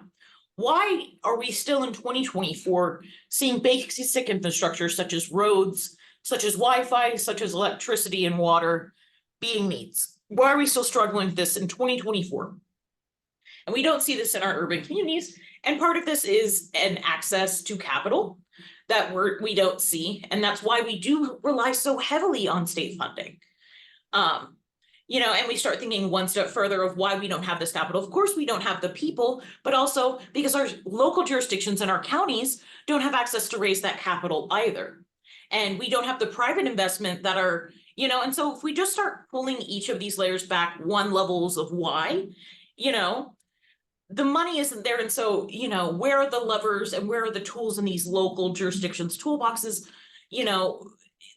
are we still in 2024 seeing basic infrastructure such as roads, such as Wi-Fi, such as electricity and water being needs? Why are we still struggling with this in 2024? And we don't see this in our urban communities. And part of this is an access to capital that we don't see. And that's why we do rely so heavily on state funding. And we start thinking one step further of why we don't have this capital. Of course, we don't have the people, but also because our local jurisdictions and our counties don't have access to raise that capital either. and we don't have the private investment that are, you know, and so if we just start pulling each of these layers back one levels of why, you know, the money isn't there. And so, you know, where are the levers and where are the tools in these local jurisdictions toolboxes? You know,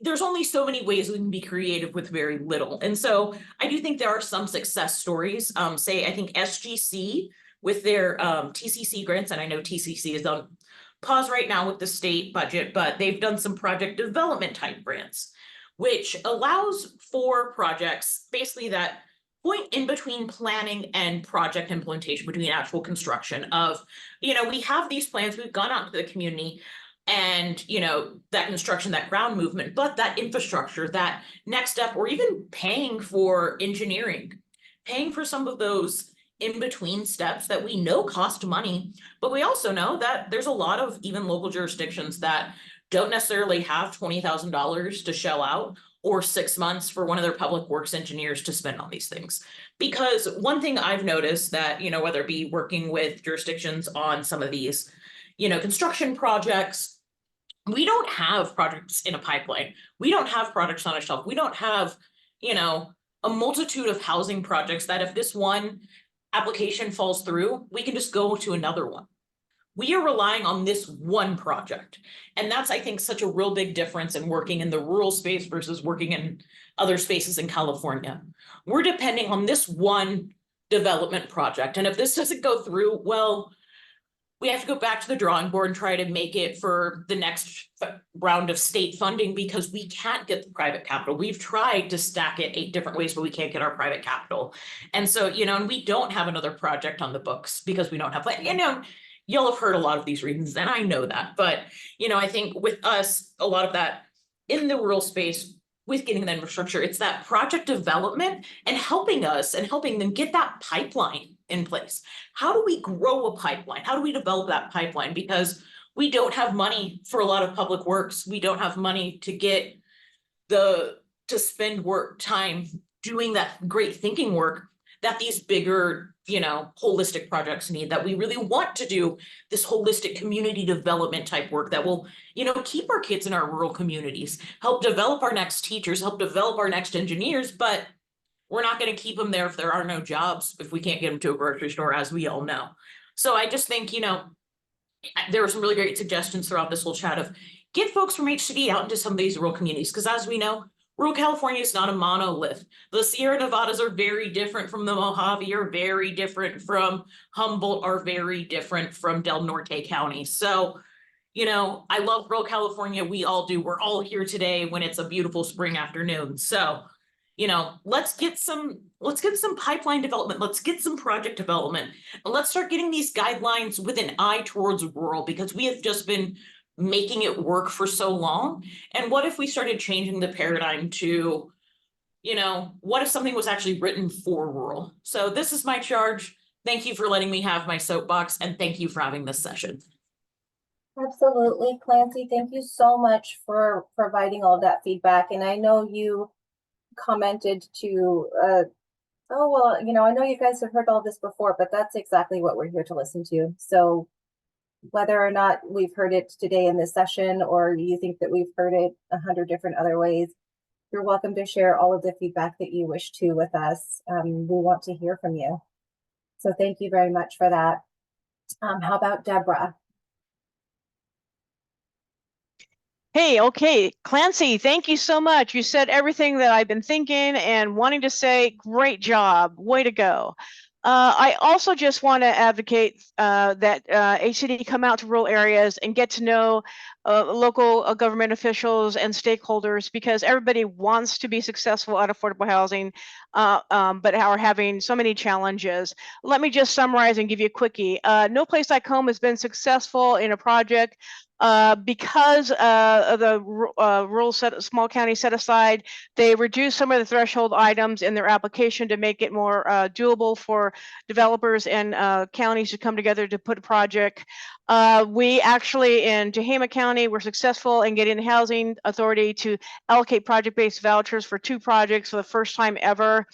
there's only so many ways we can be creative with very little. And so I do think there are some success stories. Say, I think SGC with their TCC grants, and I know TCC is on pause right now with the state budget, but they've done some project development type grants, which allows for projects basically that point in between planning and project implementation, between actual construction of, you know, we have these plans, we've gone out to the community and, you know, that construction, that ground movement, but that infrastructure, that next step, or even paying for engineering, paying for some of those in between steps that we know cost money, but we also know that there's a lot of even local jurisdictions that don't necessarily have $20,000 to shell out or 6 months for one of their public works engineers to spend on these things. Because one thing I've noticed that, you know, whether it be working with jurisdictions on some of these, you know, construction projects, we don't have projects in a pipeline. We don't have projects on a shelf. We don't have, you know, a multitude of housing projects that if this one application falls through, we can just go to another one. We are relying on this one project. And that's, I think, such a real big difference in working in the rural space versus working in other spaces in California. We're depending on this one development project. And if this doesn't go through, well, we have to go back to the drawing board and try to make it for the next round of state funding because we can't get the private capital. We've tried to stack it 8 different ways, but we can't get our private capital. And so, you know, and we don't have another project on the books because we don't have, you know, you'll have heard a lot of these reasons, and I know that, but, you know, I think with us, a lot of that in the rural space with getting the infrastructure, it's that project development and helping us and helping them get that pipeline in place. How do we grow a pipeline? How do we develop that pipeline? Because we don't have money for a lot of public works. We don't have money to get to spend work time doing that great thinking work that these bigger, you know, holistic projects need, that we really want to do this holistic community development type work that will, you know, keep our kids in our rural communities, help develop our next teachers, help develop our next engineers, but we're not going to keep them there if there are no jobs, if we can't get them to a grocery store, as we all know. So I just think, you know, there were some really great suggestions throughout this whole chat of get folks from HCD out into some of these rural communities, because as we know, rural California is not a monolith. The Sierra Nevadas are very different from the Mojave, are very different from Humboldt, are very different from Del Norte County. So, you know, I love rural California. We all do. We're all here today when it's a beautiful spring afternoon. So, you know, let's get some pipeline development. Let's get some project development. And let's start getting these guidelines with an eye towards rural, because we have just been making it work for so long. And what if we started changing the paradigm to, you know, what if something was actually written for rural? So this is my charge. Thank you for letting me have my soapbox, and thank you for having this session. Absolutely, Clancy. Thank you so much for providing all of that feedback. And I know you commented to, oh, well, you know, I know you guys have heard all this before, but that's exactly what we're here to listen to. So whether or not we've heard it today in this session, or you think that we've heard it 100 different other ways, you're welcome to share all of the feedback that you wish to with us. We want to hear from you. So thank you very much for that. How about Deborah? Hey, okay, Clancy, thank you so much. You said everything that I've been thinking and wanting to say. Great job, way to go. I also just want to advocate that HCD come out to rural areas and get to know local government officials and stakeholders, because everybody wants to be successful at affordable housing, but are having so many challenges. Let me just summarize and give you a quickie. No Place Like Home has been successful in a project because of the rural small county set aside. They reduced some of the threshold items in their application to make it more doable for developers and counties to come together to put a project. We actually in Tehama County were successful in getting the Housing Authority to allocate project-based vouchers for 2 projects for the first time ever.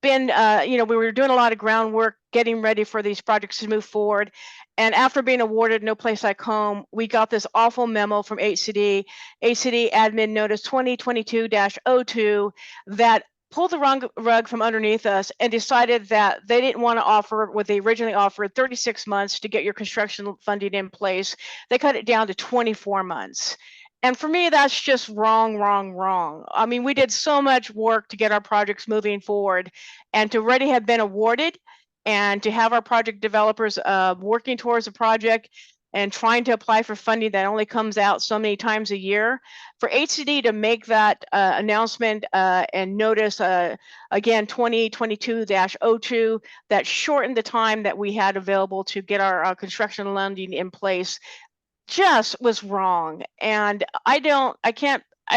been, we were doing a lot of groundwork, getting ready for these projects to move forward. And after being awarded No Place Like Home, we got this awful memo from HCD Admin Notice 2022-02 that pulled the rug from underneath us and decided that they didn't want to offer what they originally offered, 36 months to get your construction funding in place. They cut it down to 24 months. And for me, that's just wrong. I mean, we did so much work to get our projects moving forward, and to already have been awarded and to have our project developers working towards a project and trying to apply for funding that only comes out so many times a year. For HCD to make that announcement and notice, again, 2022-02, that shortened the time that we had available to get our construction lending in place, just was wrong. And I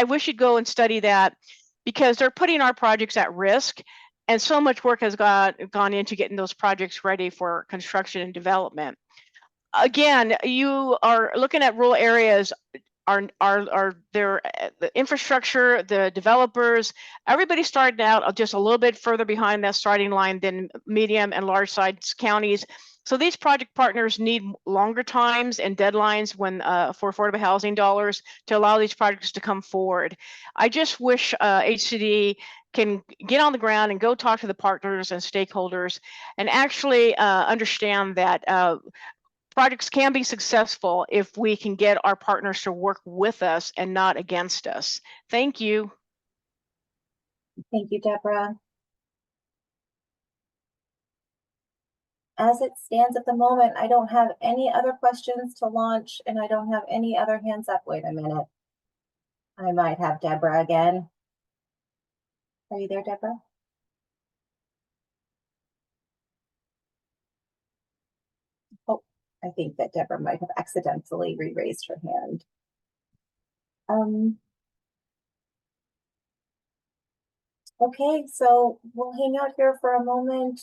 wish you'd go and study that, because they're putting our projects at risk. And so much work has gone into getting those projects ready for construction and development. Again, you are looking at rural areas, the infrastructure, the developers, everybody started out just a little bit further behind that starting line than medium and large sized counties. So these project partners need longer times and deadlines for affordable housing dollars to allow these projects to come forward. I just wish HCD can get on the ground and go talk to the partners and stakeholders and actually understand that projects can be successful if we can get our partners to work with us and not against us. Thank you. Thank you, Deborah. As it stands at the moment, I don't have any other questions to launch, and I don't have any other hands up. Wait a minute. I might have Deborah again. Are you there, Deborah? Oh, I think that Deborah might have accidentally re-raised her hand. Okay, so we'll hang out here for a moment.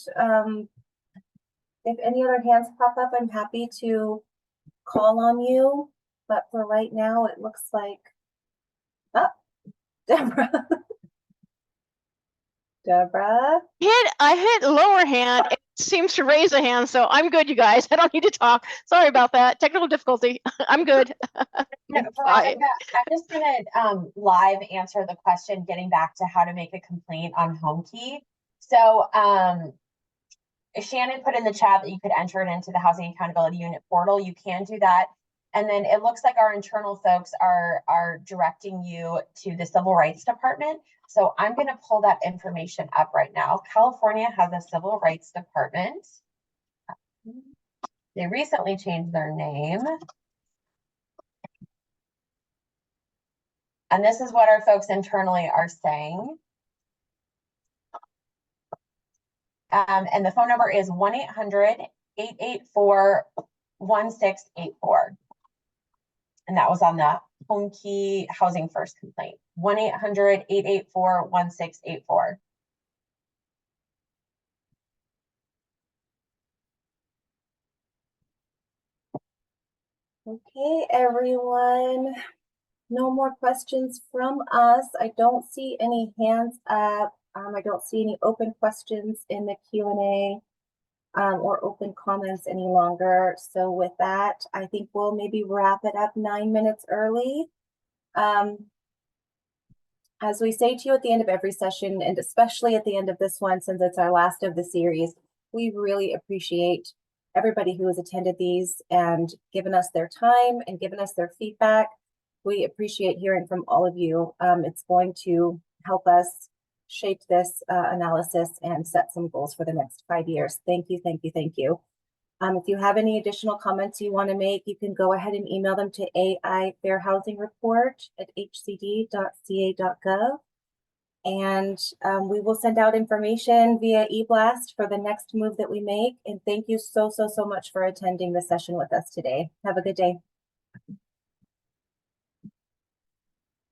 If any other hands pop up, I'm happy to call on you. But for right now, it looks like, oh, Deborah. Deborah? I hit lower hand. It seems to raise a hand, so I'm good, you guys. I don't need to talk. Sorry about that. Technical difficulty. I'm good. Veronica, I'm just gonna live answer the question, getting back to how to make a complaint on HomeKey. So Shannon put in the chat that you could enter it into the Housing Accountability Unit portal. You can do that. And then it looks like our internal folks are directing you to the Civil Rights Department. So I'm going to pull that information up right now. California has a Civil Rights Department. They recently changed their name. And this is what our folks internally are saying. And the phone number is 1-800-884-1684. And that was on the HomeKey Housing First complaint. 1-800-884-1684. Okay, everyone. No more questions from us. I don't see any hands up. I don't see any open questions in the Q&A or open comments any longer. So with that, I think we'll maybe wrap it up 9 minutes early. As we say to you at the end of every session, and especially at the end of this one, since it's our last of the series, we really appreciate everybody who has attended these and given us their time and given us their feedback. We appreciate hearing from all of you. It's going to help us shape this analysis and set some goals for the next 5 years. Thank you, thank you, thank you. If you have any additional comments you want to make, you can go ahead and email them to aifairhousingreport@hcd.ca.gov. And we will send out information via e-blast for the next move that we make. And thank you so much for attending the session with us today. Have a good day.